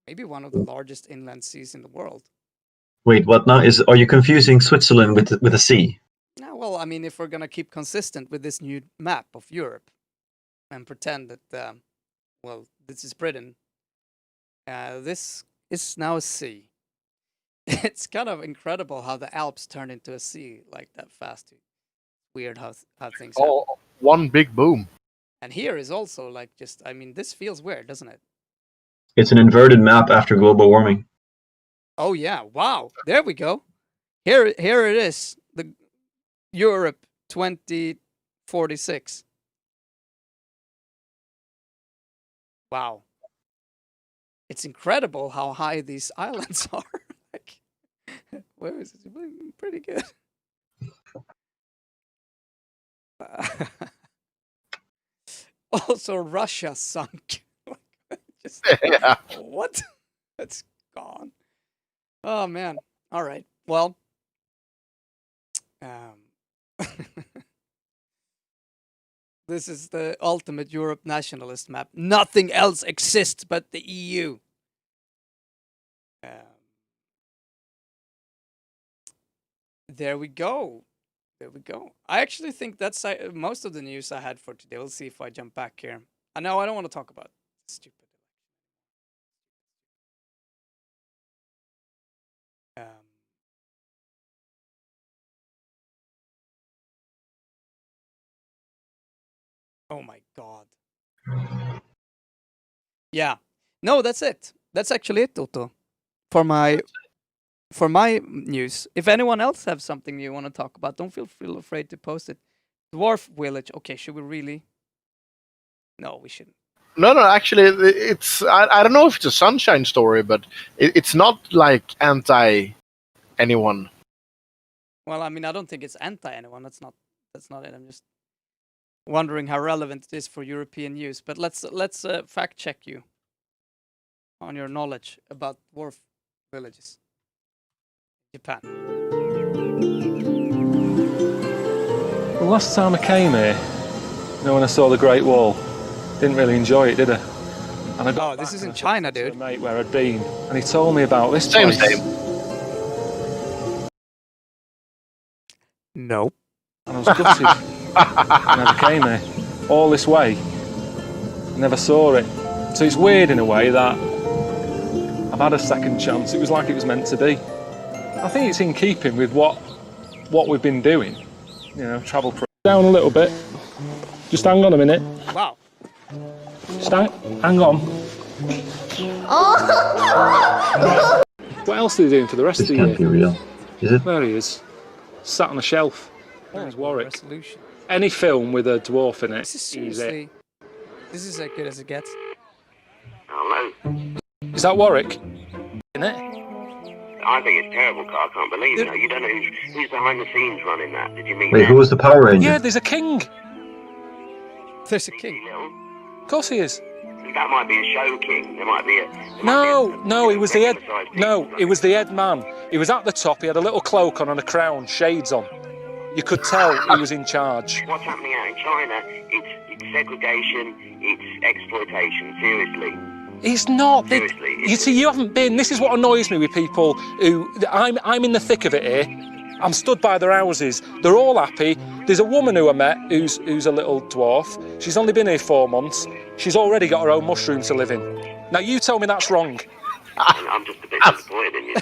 Maybe one of the largest inland seas in the world. Wait, what now? Are you confusing Switzerland with a sea? No, well, I mean, if we're gonna keep consistent with this new map of Europe and pretend that, well, this is Britain, this is now a sea. It's kind of incredible how the Alps turned into a sea like that fast. Weird how things happen. Oh, one big boom. And here is also like just, I mean, this feels weird, doesn't it? It's an inverted map after global warming. Oh yeah, wow. There we go. Here it is. The Europe 2046. Wow. It's incredible how high these islands are. Like, Where is it? Pretty good. Also, Russia sunk. Just, Yeah. what? It's gone. Oh man. All right. Well. This is the ultimate Europe nationalist map. Nothing else exists but the EU. There we go. There we go. I actually think that's most of the news I had for today. We'll see if I jump back here. I know I don't want to talk about stupid. Oh my god. Yeah. No, that's it. That's actually it, Otto. For my news. If anyone else have something you want to talk about, don't feel afraid to post it. Dwarf village. Okay, should we really? No, we shouldn't. No, actually, it's I don't know if it's a sunshine story, but it's not like anti anyone. Well, I mean, I don't think it's anti anyone. That's not it. I'm just wondering how relevant it is for European use. But let's fact check you on your knowledge about dwarf villages. Japan. The last time I came here, when I saw the Great Wall, didn't really enjoy it, did I? And I got this is in China, dude. a mate where I'd been, and he told me about this Same. place. Nope. And I was gutted. I never came here. All this way, never saw it. So it's weird in a way that I've had a second chance. It was like it was meant to be. I think it's in keeping with what we've been doing. Travel down a little bit. Just hang on a minute. Wow. Just hang on. What else are they doing for the rest This of the can't be year? real. Is it? There he is. Sat on a shelf. There's Warwick. Resolution. Any film with a dwarf in it, This is he's seriously. This is as good as it gets. Hello. Is that Warwick? In it? I think it's terrible, Carl. I can't believe it. You don't know who's behind the scenes running that. Did you meet Wait, them? who was the Power Ranger? Yeah, there's a king. There's a king. Of course he is. That might be a show king. There might be a... No, he was the head. No, he was the head man. He was at the top. He had a little cloak on and a crown, shades on. You could tell he was in charge. What's happening out in China, it's segregation, it's exploitation, seriously. It's not. Seriously. You see, you haven't been. This is what annoys me with people who. I'm in the thick of it here. I'm stood by their houses. They're all happy. There's a woman who I met who's a little dwarf. She's only been here 4 months. She's already got her own mushroom to live in. Now you tell me that's wrong. I'm just a bit disappointed in you.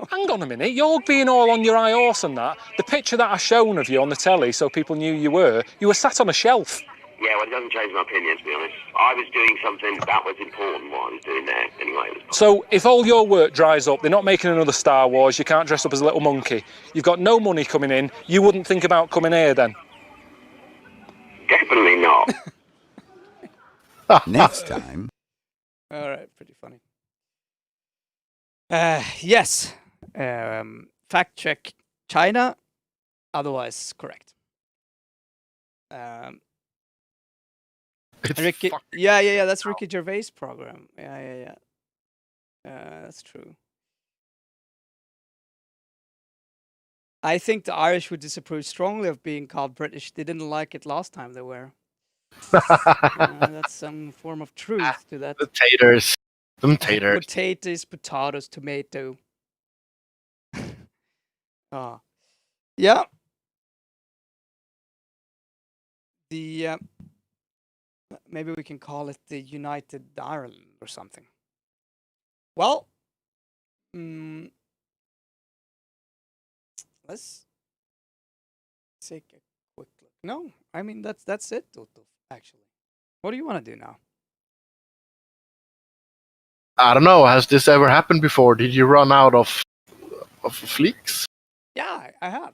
Hang on a minute. You're being all on your high horse and that. The picture that I shown of you on the telly, so people knew you were sat on a shelf. Yeah, well, it doesn't change my opinion, to be honest. I was doing something that was important, what I was doing there. Anyway, it was So if all your work dries up, they're not making another Star Wars, you can't dress up as a little monkey, you've got no money coming in, you wouldn't think about coming here then? definitely not. Next time. All right, pretty funny. Yes. Fact check China. Otherwise, correct. It's Ricky, fuck- yeah. That's Ricky Gervais' program. Yeah. That's true. I think the Irish would disapprove strongly of being called British. They didn't like it last time they were. That's some form of truth to that. The taters. Them taters. Potatoes, potatoes, tomato. Ah, yeah. The maybe we can call it the United Ireland or something. Well, let's take a quick look. No, I mean that's it, Toto. Actually, what do you want to do now? I don't know. Has this ever happened before? Did you run out of fleeks? Yeah, I have.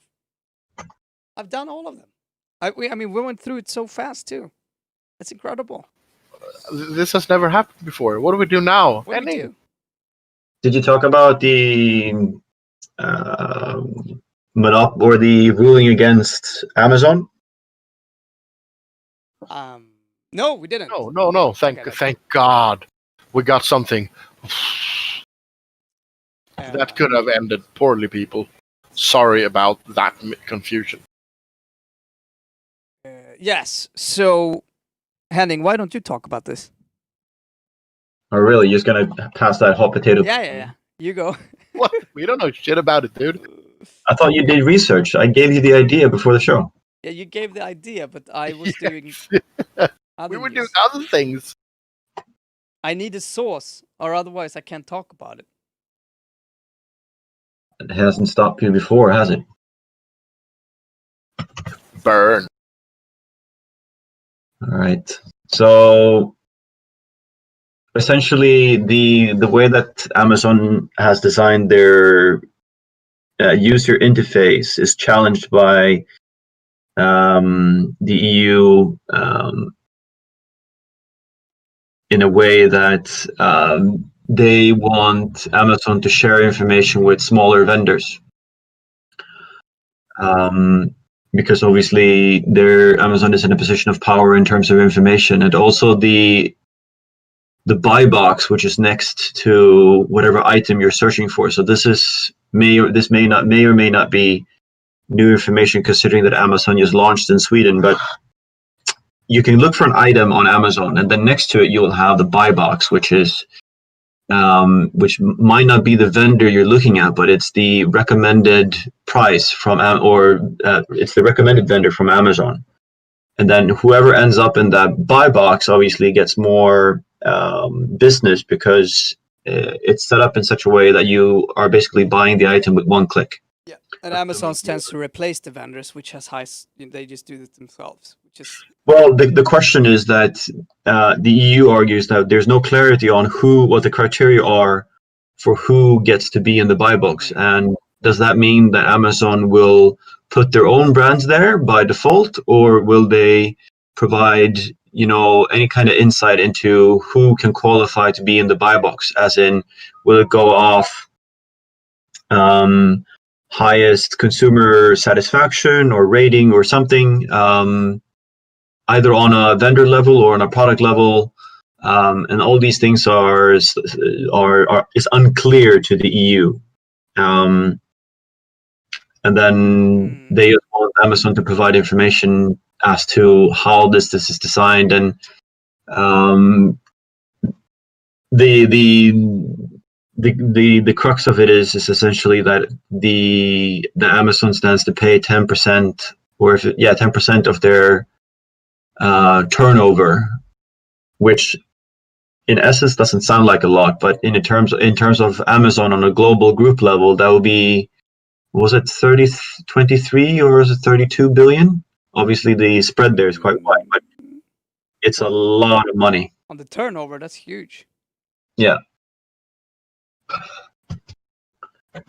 I've done all of them. I mean, we went through it so fast too. That's incredible. This has never happened before. What do we do now? What do we do? Did you talk about the or the ruling against Amazon? No, we didn't. No. Thank God, we got something. That could have ended poorly, people. Sorry about that confusion. Yes. So, Henning, why don't you talk about this? Or really, you're just gonna pass that hot potato? Yeah. You go. What? We don't know shit about it, dude. I thought you did research. I gave you the idea before the show. Yeah, you gave the idea, but I was doing. We were doing other things. I need a source, or otherwise I can't talk about it. It hasn't stopped you before, has it? Burn. All right. So essentially, the way that Amazon has designed their user interface is challenged by the EU in a way that they want Amazon to share information with smaller vendors. Because obviously Amazon is in a position of power in terms of information, and also the buy box, which is next to whatever item you're searching for. So this may or may not be new information, considering that Amazon just launched in Sweden. But you can look for an item on Amazon, and then next to it you'll have the buy box, which is which might not be the vendor you're looking at, but it's the recommended price from it's the recommended vendor from Amazon. And then whoever ends up in that buy box obviously gets more business, because it's set up in such a way that you are basically buying the item with one click. Yeah, and Amazon tends to replace the vendors, which has high. They just do it themselves, which is. Well, the question is that the EU argues that there's no clarity on what the criteria are for who gets to be in the buy box, and does that mean that Amazon will put their own brands there by default, or will they provide any kind of insight into who can qualify to be in the buy box? As in, will it go off highest consumer satisfaction or rating or something, either on a vendor level or on a product level, and all these things is unclear to the EU. And then they want Amazon to provide information as to how this is designed, and the crux of it is essentially that the Amazon stands to pay 10%, or 10% of their turnover, which in essence doesn't sound like a lot, but in terms of Amazon on a global group level, that would be, was it 23 or is it 32 billion? Obviously the spread there is quite wide, but it's a lot of money. On the turnover, that's huge. Yeah.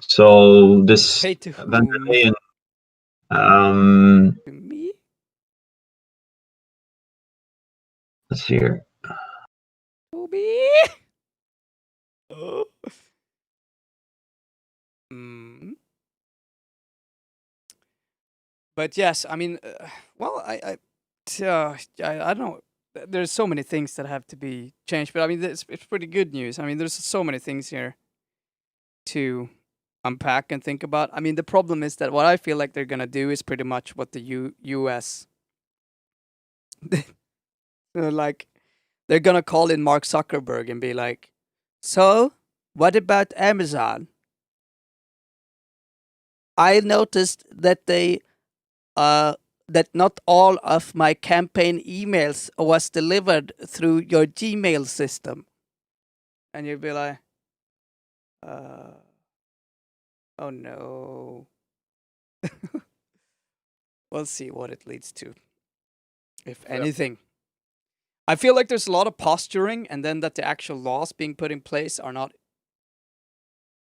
So this Pay to whom? Wednesday, To me? let's see here. To me? Oh. But yes, I mean, well, I don't know. There's so many things that have to be changed, but I mean, it's pretty good news. I mean, there's so many things here to unpack and think about. I mean, the problem is that what I feel like they're gonna do is pretty much what the US. Like, they're gonna call in Mark Zuckerberg and be like, "So, what about Amazon? I noticed that that not all of my campaign emails was delivered through your Gmail system." And you'd be like, oh no. We'll see what it leads to, if anything. I feel like there's a lot of posturing, and then that the actual laws being put in place are not,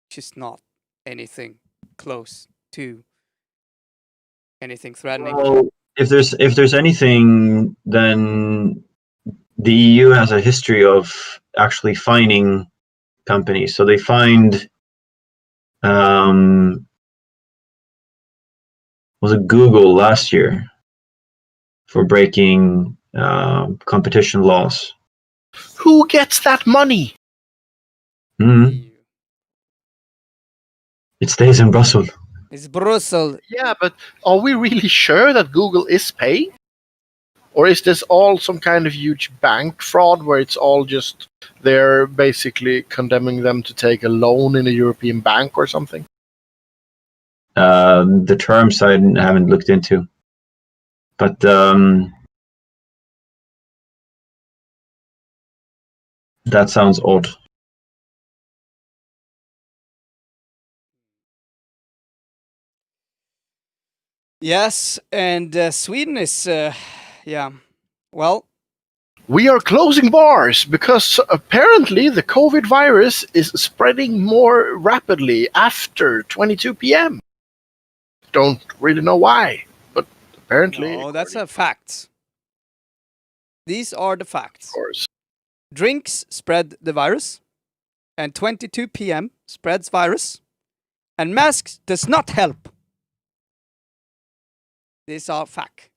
just not anything close to anything threatening. Well, if there's anything, then the EU has a history of actually fining companies. So they fined Was it Google last year for breaking competition laws? Who gets that money? Mhm. It stays in Brussels. It's Brussels. Yeah, but are we really sure that Google is paying? Or is this all some kind of huge bank fraud where it's all just they're basically condemning them to take a loan in a European bank or something? The terms I haven't looked into, but that sounds odd. Yes, and Sweden is, yeah, well, We are closing bars because apparently the COVID virus is spreading more rapidly after 22 p.m. Don't really know why, but apparently. no, that's a fact. These are the Of facts. course. Drinks spread the virus, and 22 p.m. spreads virus, and masks does not help. These are fact.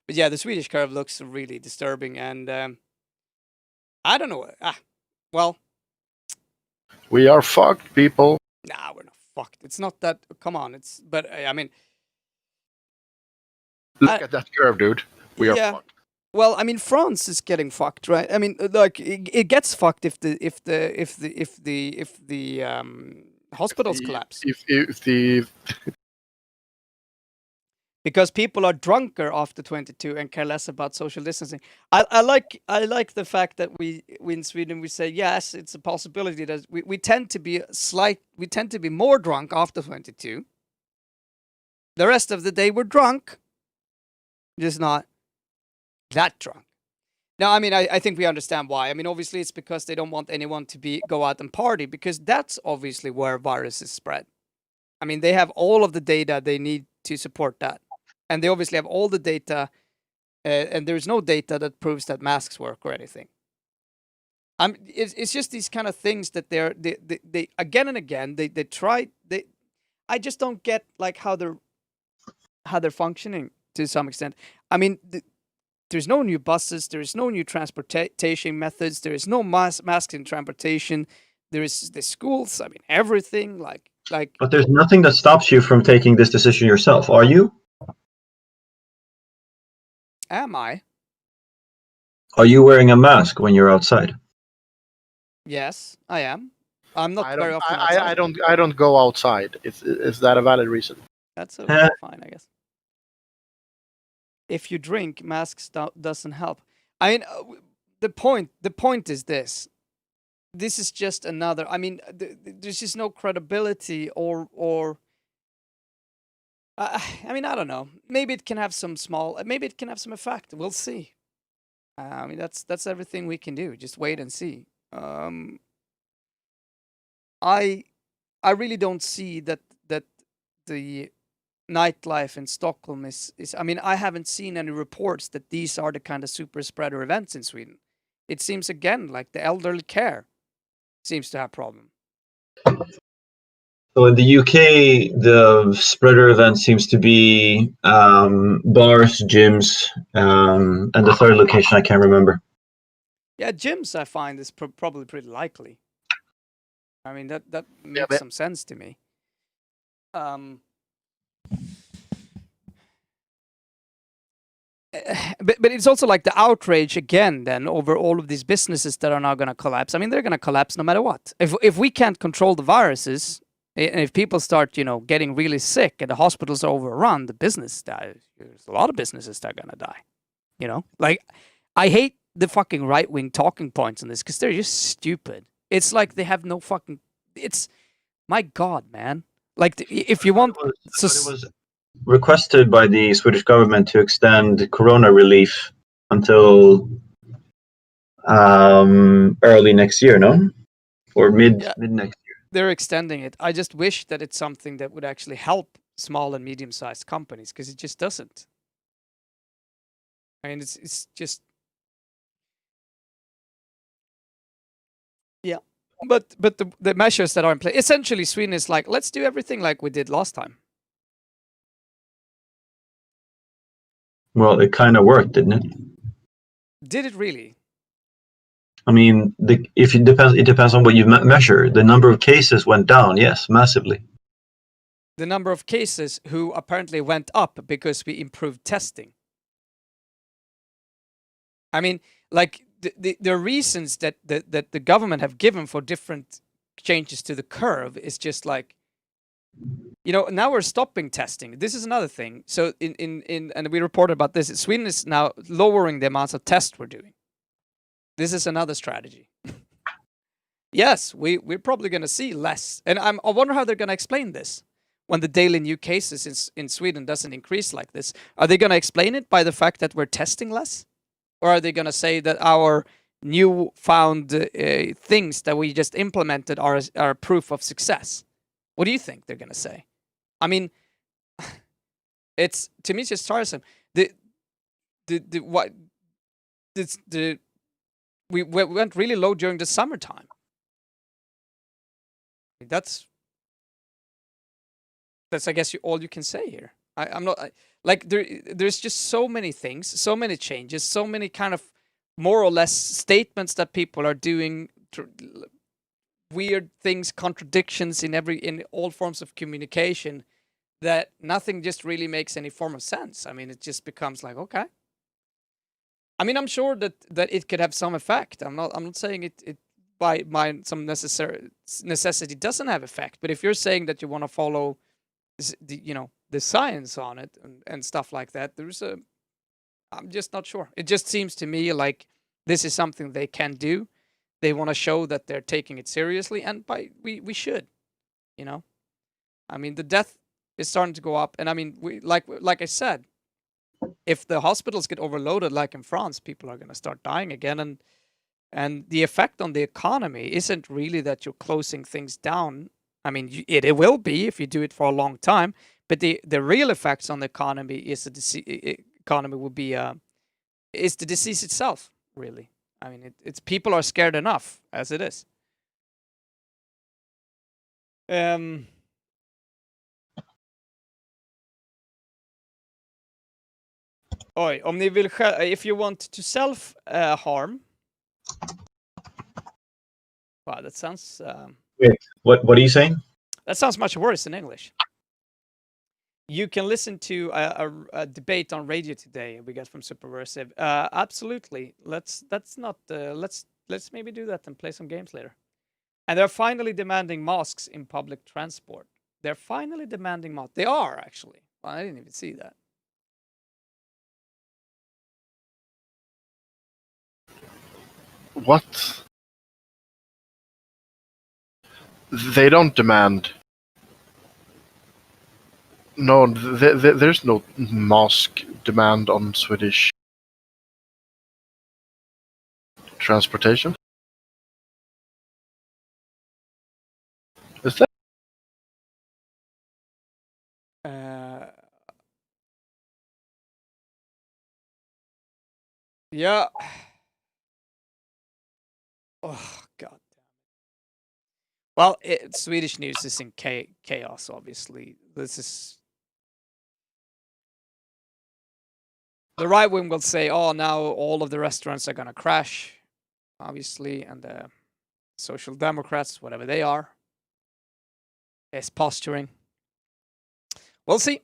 But yeah, the Swedish curve looks really disturbing, and I don't know. Well, We are fucked, people. nah, we're not fucked. It's not that. Come on, it's. But I mean, Look at that curve, dude. We are yeah. fucked. Well, I mean, France is getting fucked, right? I mean, like it gets fucked if the hospitals collapse If the because people are drunker after 22 and care less about social distancing. I like the fact that we in Sweden we say yes, it's a possibility that we tend to be more drunk after 22. The rest of the day we're drunk, just not that drunk. Now, I mean, I think we understand why. I mean, obviously, it's because they don't want anyone to go out and party, because that's obviously where viruses spread. I mean, they have all of the data they need to support that. And they obviously have all the data, and there's no data that proves that masks work or anything. It's just these kind of things that they again and again, they try, I just don't get like how they're functioning to some extent. I mean, there's no new buses, there is no new transportation methods, there is no masks in transportation, there is the schools, I mean, everything like. But there's nothing that stops you from taking this decision yourself, are you? Am I? Are you wearing a mask when you're outside? Yes, I am. I'm not I very don't often I, outside. I don't go outside. Is that a valid reason? That's okay, fine, I guess. If you drink, masks doesn't help. I mean, the point is this. This is just another. I mean, there's just no credibility or. I mean, I don't know. Maybe it can have some Maybe it can have some effect. We'll see. I mean, that's everything we can do. Just wait and see. I really don't see that the nightlife in Stockholm is. I mean, I haven't seen any reports that these are the kind of super spreader events in Sweden. It seems again like the elderly care seems to have problem. So in the UK, the spreader event seems to be bars, gyms, and the third location I can't remember. Yeah, gyms I find is probably pretty likely. I mean, that makes some sense to me. But it's also like the outrage again then over all of these businesses that are now going to collapse. I mean, they're going to collapse no matter what. If we can't control the viruses, and if people start, getting really sick and the hospitals are overrun, the business dies. There's a lot of businesses that are going to die. Like, I hate the fucking right-wing talking points on this because they're just stupid. It's like they have no fucking. It's my God, man. Like, if you want, it was requested by the Swedish government to extend corona relief until early next year, no? Or mid next year. They're extending it. I just wish that it's something that would actually help small and medium-sized companies, because it just doesn't. I mean, it's just. Yeah. But the measures that are in place, essentially Sweden is like, let's do everything like we did last time. Well, it kind of worked, didn't it? Did it really? I mean, it depends on what you measure. The number of cases went down, yes, massively. The number of cases who apparently went up because we improved testing. I mean, like the reasons that the government have given for different changes to the curve is just like, you know, now we're stopping testing. This is another thing. So and we reported about this. Sweden is now lowering the amounts of tests we're doing. This is another strategy. Yes, we're probably going to see less. And I wonder how they're going to explain this when the daily new cases in Sweden doesn't increase like this. Are they going to explain it by the fact that we're testing less? Or are they going to say that our newfound things that we just implemented are proof of success? What do you think they're going to say? I mean, to me, it's just tiresome. We went really low during the summertime. That's I guess all you can say here. I'm not like there's just so many things, so many changes, so many kind of more or less statements that people are doing, weird things, contradictions in all forms of communication, that nothing just really makes any form of sense. I mean, it just becomes like, okay. I mean, I'm sure that it could have some effect. I'm not saying it by some necessity doesn't have effect. But if you're saying that you want to follow the science on it and stuff like that, I'm just not sure. It just seems to me like this is something they can do. They want to show that they're taking it seriously, and we should, you know. I mean, the death is starting to go up, and I mean, like I said, if the hospitals get overloaded like in France, people are going to start dying again, and the effect on the economy isn't really that you're closing things down. I mean, it will be if you do it for a long time, but the real effects on the economy is the disease itself, really. I mean, it's people are scared enough as it is. If you want to self-harm. Wow, that sounds... Wait, what are you saying? That sounds much worse in English. You can listen to a debate on radio today we got from Subversive. Absolutely. Let's maybe do that and play some games later. And they're finally demanding masks in public transport. They're finally demanding masks. They are, actually. Well, I didn't even see that. What? They don't demand. No, there's no mask demand on Swedish transportation. Is that? Yeah. Oh, God. Well, Swedish news is in chaos, obviously. This is... The right wing will say, oh, now all of the restaurants are going to crash, obviously, and the Social Democrats, whatever they are, is posturing. We'll see.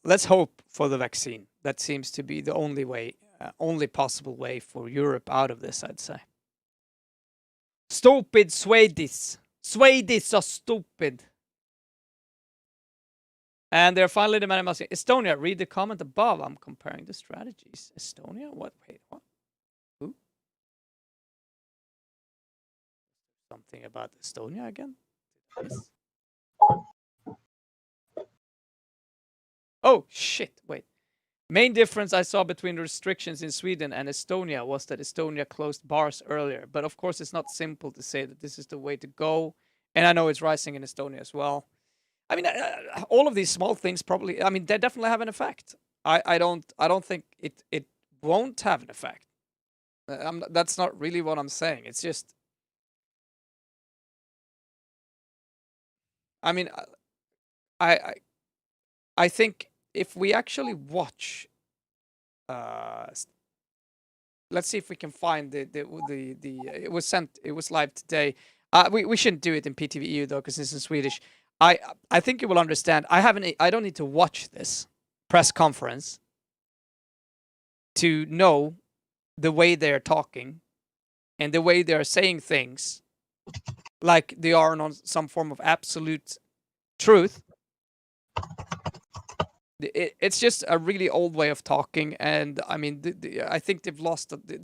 Let's hope for the vaccine. That seems to be the only way, only possible way for Europe out of this, I'd say. Stupid Sw3des. Sw3des are stupid. And they're finally demanding masks. Estonia, read the comment above. I'm comparing the strategies. Estonia? What? Wait, what? Who? Something about Estonia again? Yes. Oh, shit. Wait. Main difference I saw between the restrictions in Sweden and Estonia was that Estonia closed bars earlier. But of course, it's not simple to say that this is the way to go. And I know it's rising in Estonia as well. I mean, all of these small things probably, I mean, they definitely have an effect. I don't think it won't have an effect. That's not really what I'm saying. It's just, I mean, I think if we actually watch, let's see if we can find it was live today. We shouldn't do it in PTVEU though, because it's in Swedish. I think you will understand. I don't need to watch this press conference to know the way they're talking and the way they're saying things like they are on some form of absolute truth. It's just a really old way of talking, and I mean, I think they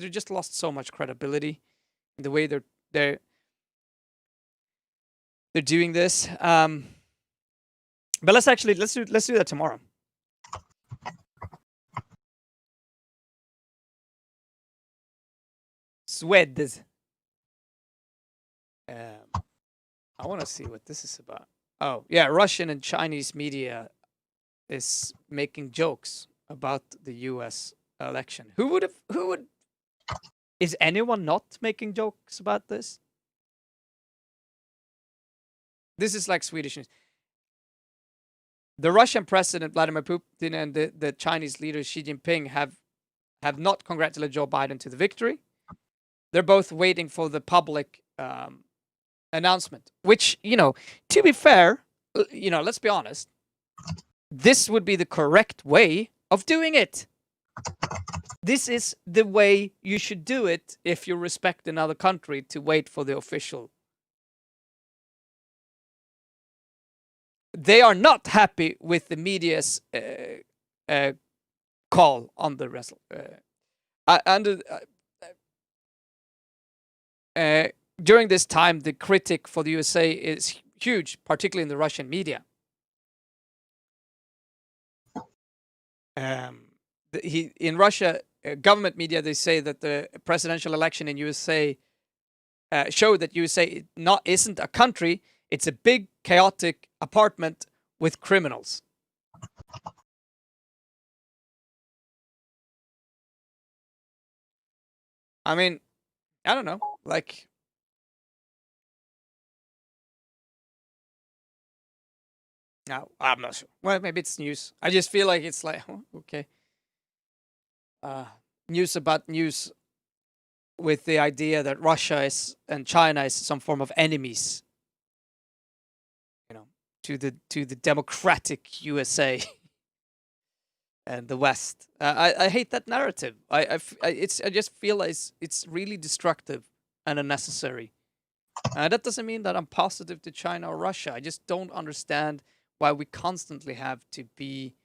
just lost so much credibility in the way they're doing this. But let's do that tomorrow. Sw3des. I want to see what this is about. Oh yeah, Russian and Chinese media is making jokes about the U.S. election. Who would? Is anyone not making jokes about this? This is like Swedish news. The Russian president Vladimir Putin and the Chinese leader Xi Jinping have not congratulated Joe Biden to the victory. They're both waiting for the public announcement, which, to be fair, let's be honest, this would be the correct way of doing it. This is the way you should do it if you respect another country, to wait for the official. They are not happy with the media's call on the result. During this time, the critic for the USA is huge, particularly in the Russian media. In Russia, government media, they say that the presidential election in USA showed that USA isn't a country; it's a big, chaotic apartment with criminals. I mean, I don't know, like. No, I'm not sure. Well, maybe it's news. I just feel like it's like, oh, okay. News about news with the idea that Russia and China is some form of enemies, to the democratic USA and the West. I hate that narrative. I just feel like it's really destructive and unnecessary. That doesn't mean that I'm positive to China or Russia. I just don't understand why we constantly have to be.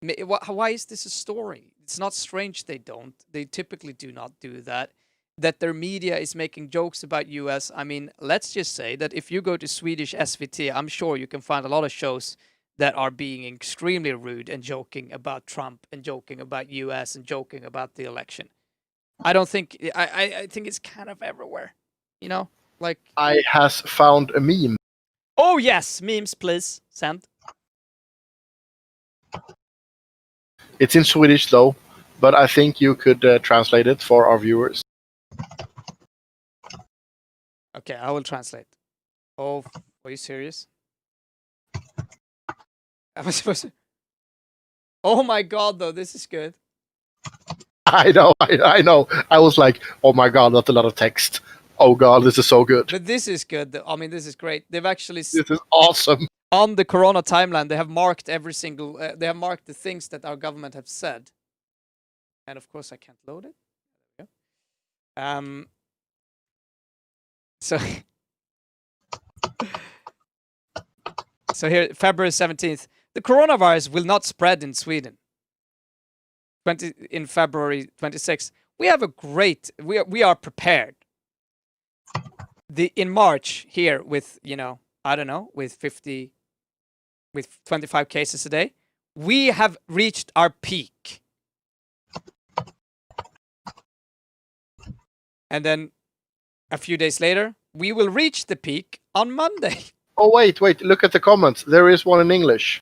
Why is this a story? It's not strange they don't. They typically do not do that. That their media is making jokes about US. I mean, let's just say that if you go to Swedish SVT, I'm sure you can find a lot of shows that are being extremely rude and joking about Trump and joking about US and joking about the election. I don't think, I think it's kind of everywhere, like. I has found a meme. Oh yes, memes please, send. It's in Swedish though, but I think you could translate it for our viewers. Okay, I will translate. Oh, are you serious? Am I supposed to? Oh my god, though, this is good. I know. I was like, oh my god, that's a lot of text. Oh god, this is so good. But this is good. I mean, this is great. They've actually. This is awesome. On the Corona timeline, they have marked every single. They have marked the things that our government have said. And of course, I can't load it. There we go. So here, February 17th, the coronavirus will not spread in Sweden. In February 26th, we have a great. We are prepared. In March here with I don't know, with 25 cases a day, we have reached our peak. And then a few days later, we will reach the peak on Monday. Oh, wait, look at the comments. There is one in English.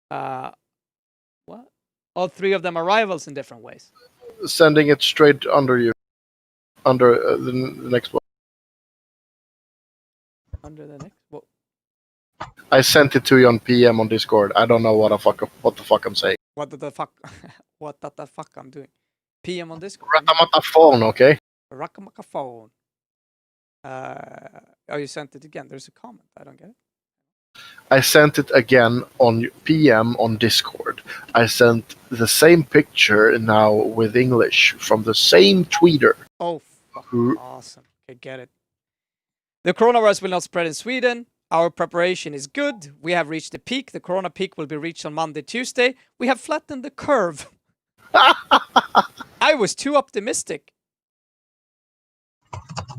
What? All three of them are rivals in different ways. Sending it straight under you, under the next one. Under the next. What? I sent it to you on PM on Discord. I don't know what the fuck I'm saying. What the fuck? What the fuck I'm doing? PM on Discord. Ratamata phone, okay? Rakamaka phone. Oh, you sent it again. There's a comment. I don't get it. I sent it again on PM on Discord. I sent the same picture now with English from the same tweeter. Oh, fucking awesome. Okay, get it. The coronavirus will not spread in Sweden. Our preparation is good. We have reached the peak. The corona peak will be reached on Monday, Tuesday. We have flattened the curve. I was too optimistic.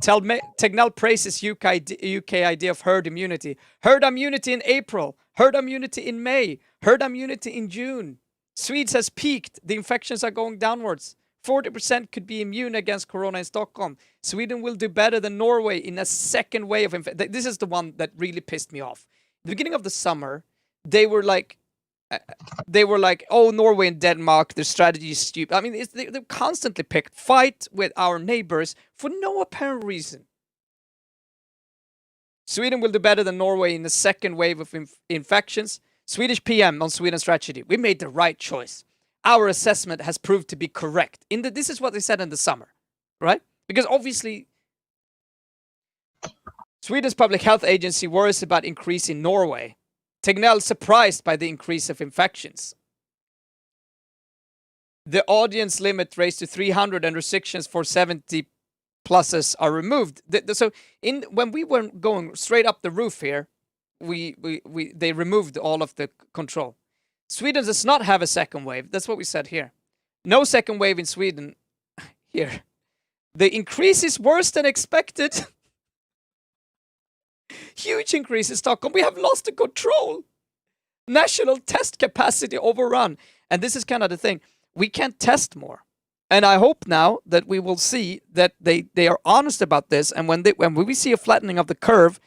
Tegnell praises UK idea of herd immunity. Herd immunity in April. Herd immunity in May. Herd immunity in June. Swedes has peaked. The infections are going downwards. 40% could be immune against corona in Stockholm. Sweden will do better than Norway in a second wave of infection. This is the one that really pissed me off. At the beginning of the summer, they were like, oh, Norway and Denmark, their strategy is stupid. I mean, they constantly picked fight with our neighbors for no apparent reason. Sweden will do better than Norway in the second wave of infections. Swedish PM on Sweden strategy. We made the right choice. Our assessment has proved to be correct. This is what they said in the summer, right? Because obviously, Sweden's public health agency worries about increase in Norway. Tegnell surprised by the increase of infections. The audience limit raised to 300 and restrictions for 70 pluses are removed. So when we were going straight up the roof here, they removed all of the control. Sweden does not have a second wave. That's what we said here. No second wave in Sweden. Here. The increase is worse than expected. Huge increase in Stockholm. We have lost the control. National test capacity overrun. And this is kind of the thing. We can't test more. And I hope now that we will see that they are honest about this. And when we see a flattening of the curve,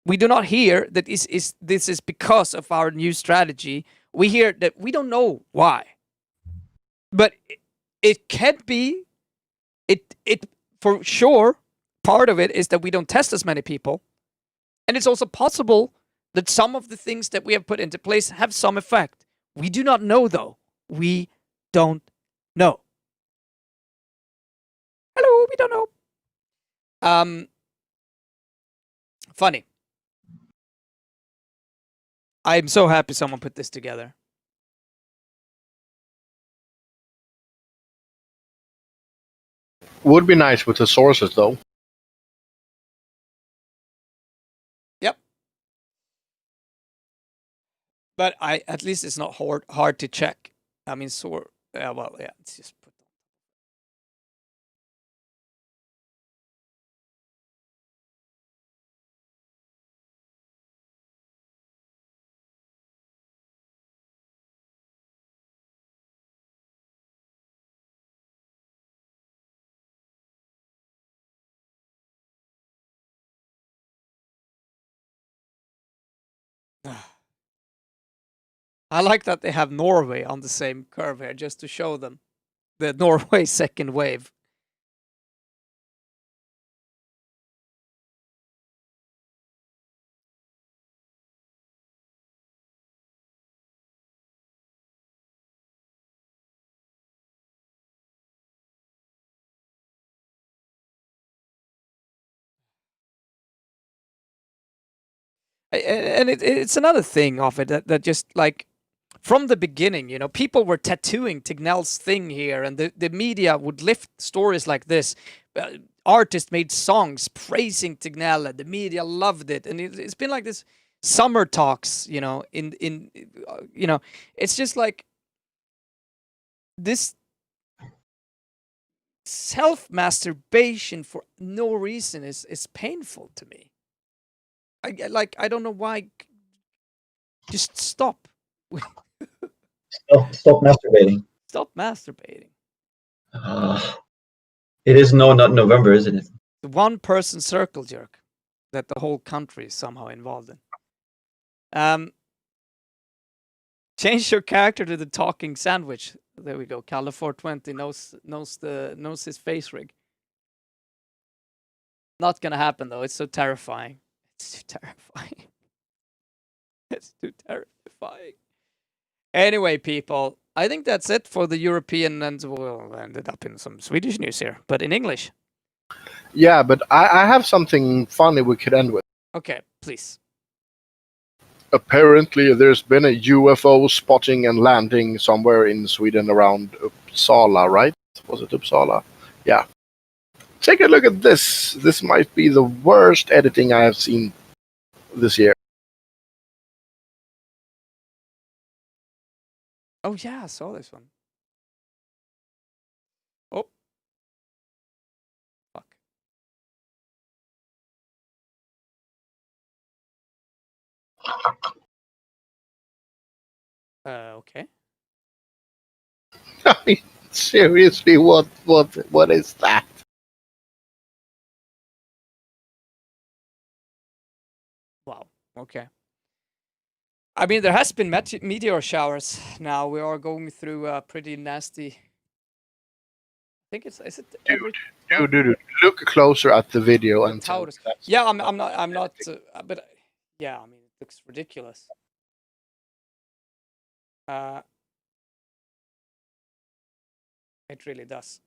we do not hear that this is because of our new strategy. We hear that we don't know why. But it can be, it for sure, part of it is that we don't test as many people. And it's also possible that some of the things that we have put into place have some effect. We do not know, though. We don't know. Hello, we don't know. Funny. I'm so happy someone put this together. Would be nice with the sources, though. Yep. But at least it's not hard to check. I mean, well, yeah, it's just put. I like that they have Norway on the same curve here, just to show them the Norway second wave. And it's another thing of it that just like from the beginning, you know, people were tattooing Tegnell's thing here, and the media would lift stories like this. Artists made songs praising Tegnell, and the media loved it, and it's been like this summer talks, you know. You know, it's just like this self-masturbation for no reason is painful to me. I don't know why. Just stop. Stop masturbating. Stop masturbating. It is not November, isn't it? The one-person circle jerk that the whole country is somehow involved in. Change your character to the talking sandwich. There we go. Calle420 knows his face rig. Not gonna happen though. It's so terrifying. It's too terrifying. It's too terrifying. Anyway, people, I think that's it for the European, and we'll ended up in some Swedish news here, but in English. Yeah, but I have something funny we could end with. Okay, please. Apparently, there's been a UFO spotting and landing somewhere in Sweden around Uppsala, right? Was it Uppsala? Yeah. Take a look at this. This might be the worst editing I have seen this year. Oh yeah, I saw this one. Oh. Fuck. Okay. I mean, seriously, what is that? Wow. Okay. I mean, there has been meteor showers. Now we are going through a pretty nasty. I think it's is it every Dude, look closer at the video and tell me Taurus. that's Yeah, I'm not. But yeah, I mean, it looks ridiculous. It really does.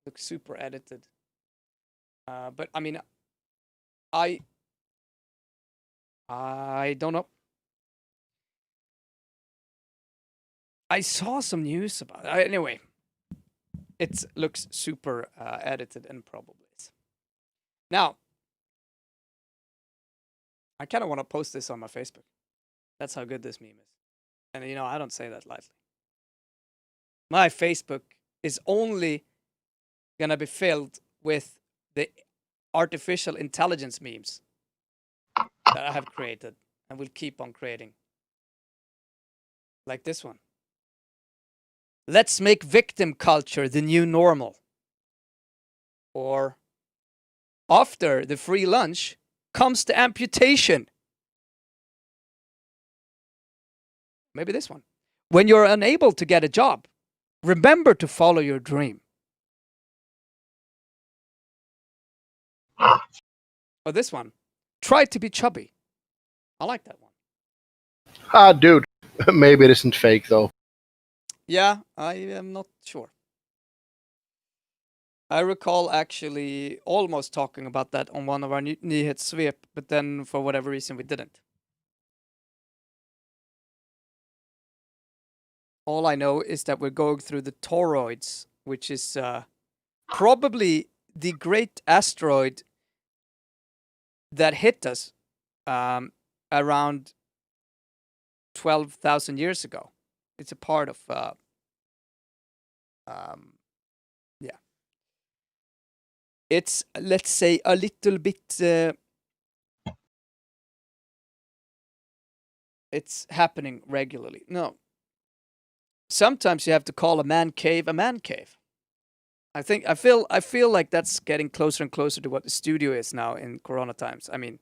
Looks super edited. But I mean, I don't know. I saw some news about it. Anyway, it looks super edited and probably is. Now, I kind of want to post this on my Facebook. That's how good this meme is. And you know, I don't say that lightly. My Facebook is only gonna be filled with the artificial intelligence memes that I have created and will keep on creating. Like this one. Let's make victim culture the new normal. Or after the free lunch comes the amputation. Maybe this one. When you're unable to get a job, remember to follow your dream. Or this one. Try to be chubby. I like that one. Ah, dude. Maybe it isn't fake though. Yeah, I am not sure. I recall actually almost talking about that on one of our IIITS, but then for whatever reason we didn't. All I know is that we're going through the toroids, which is probably the great asteroid that hit us around 12,000 years ago. It's a part of, yeah. It's, let's say, a little bit, it's happening regularly. No. Sometimes you have to call a man cave a man cave. I feel like that's getting closer and closer to what the studio is now in Corona times. I mean,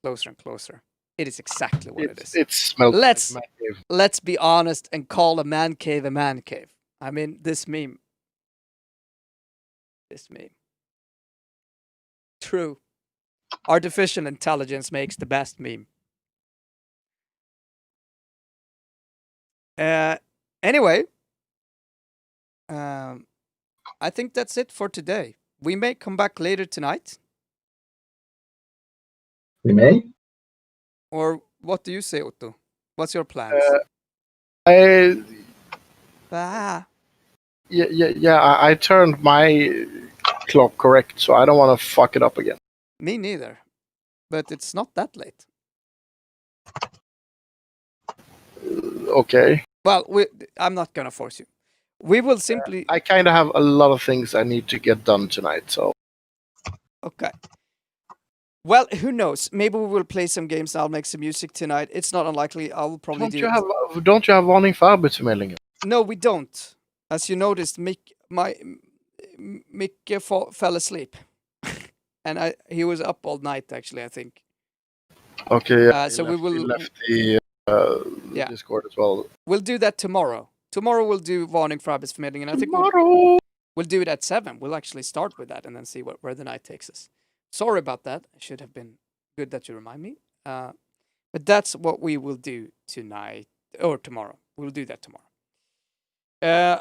closer and closer. It is exactly what it is. It smells Let's like man cave. let's be honest and call a man cave a man cave. I mean, this meme. This meme. True. Artificial intelligence makes the best meme. Anyway, I think that's it for today. We may come back later tonight. We may. Or what do you say, Otto? What's your plans? Yeah, I turned my clock correct, so I don't want to fuck it up again. Me neither. But it's not that late. Okay. Well, I'm not gonna force you. We will simply... I kind of have a lot of things I need to get done tonight, so... Okay. Well, who knows? Maybe we will play some games. I'll make some music tonight. It's not unlikely. I will probably Don't you have varning för arbetsförmedlingen? No, we don't. As you noticed, Mick fell asleep. And he was up all night, actually, I think. Okay, yeah. So he left the Yeah. Discord as well. We'll do that tomorrow. Tomorrow we'll do Varning för arbetsförmedlingen. I think we'll do it at 7. We'll actually start with that and then see where the night takes us. Sorry about that. It should have been good that you remind me. But that's what we will do tonight or tomorrow. We'll do that tomorrow.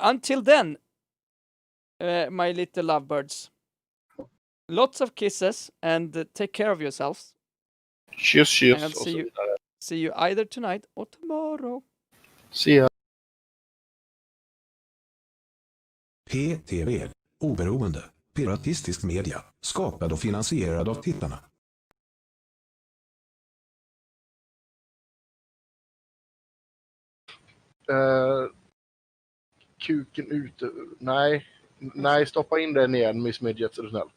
Until then, my little lovebirds, lots of kisses and take care of yourselves. Cheers. And I'll see you either tonight or tomorrow. See ya. PTV, oberoende, piratistisk media, skapad och finansierad av tittarna. Kuken ute. Nej, stoppa in den igen, Miss Midget, är du snäll.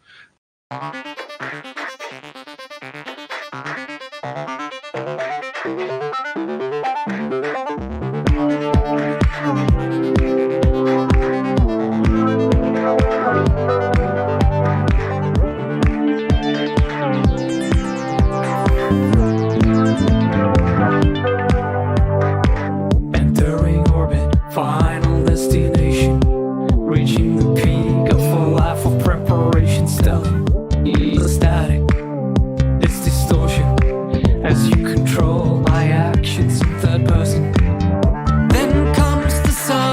Entering orbit, final destination, reaching the peak of a life of preparation. Stellar, static, it's distortion as you control my actions in third person. Then comes the sun.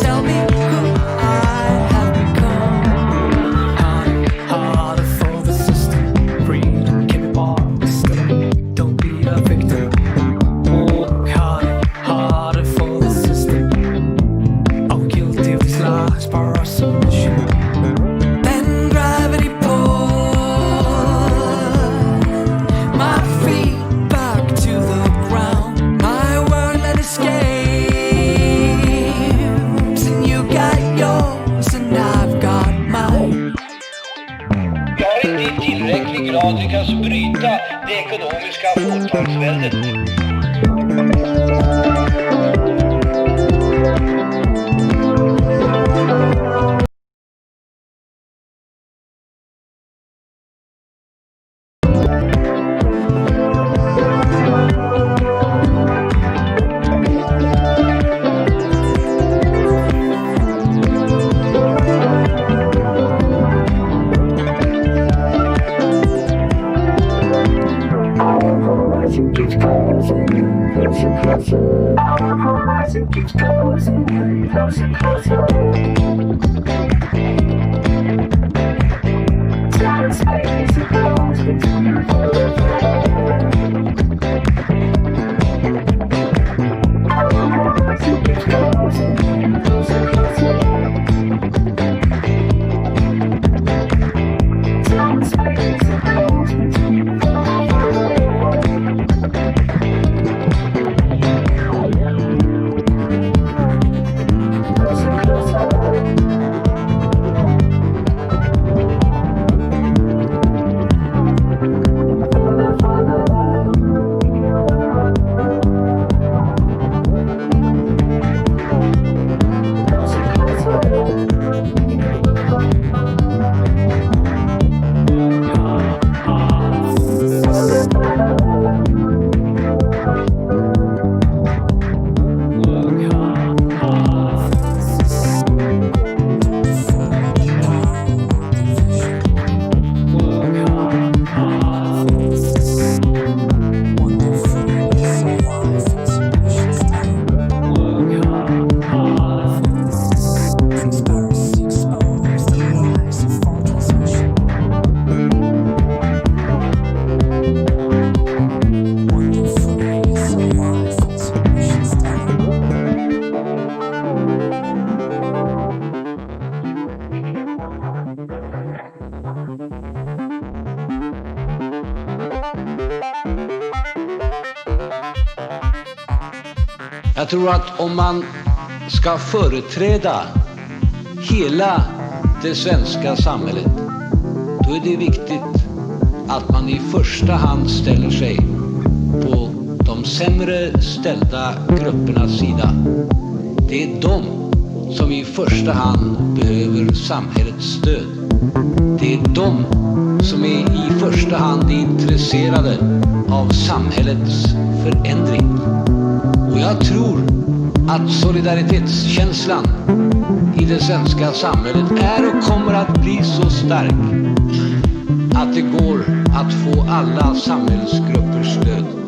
Tell me who I have become. Harder for the system. Freedom can be bought, but still, don't be a victim. Work harder for the system. I'm guilty of these lies by our submission. Then gravity pulled my feet back to the ground. My world that escapes, and you got yours and I've got mine. Jag har inte i tillräcklig grad lyckats bryta det ekonomiska fåtalsväldet. Jag tror att om man ska företräda hela det svenska samhället, då är det viktigt att man i första hand ställer sig på de sämre ställda gruppernas sida. Det är de som i första hand behöver samhällets stöd. Det är de som är i första hand intresserade av samhällets förändring. Och jag tror att solidaritetskänslan i det svenska samhället är och kommer att bli så stark att det går att få alla samhällsgruppers stöd.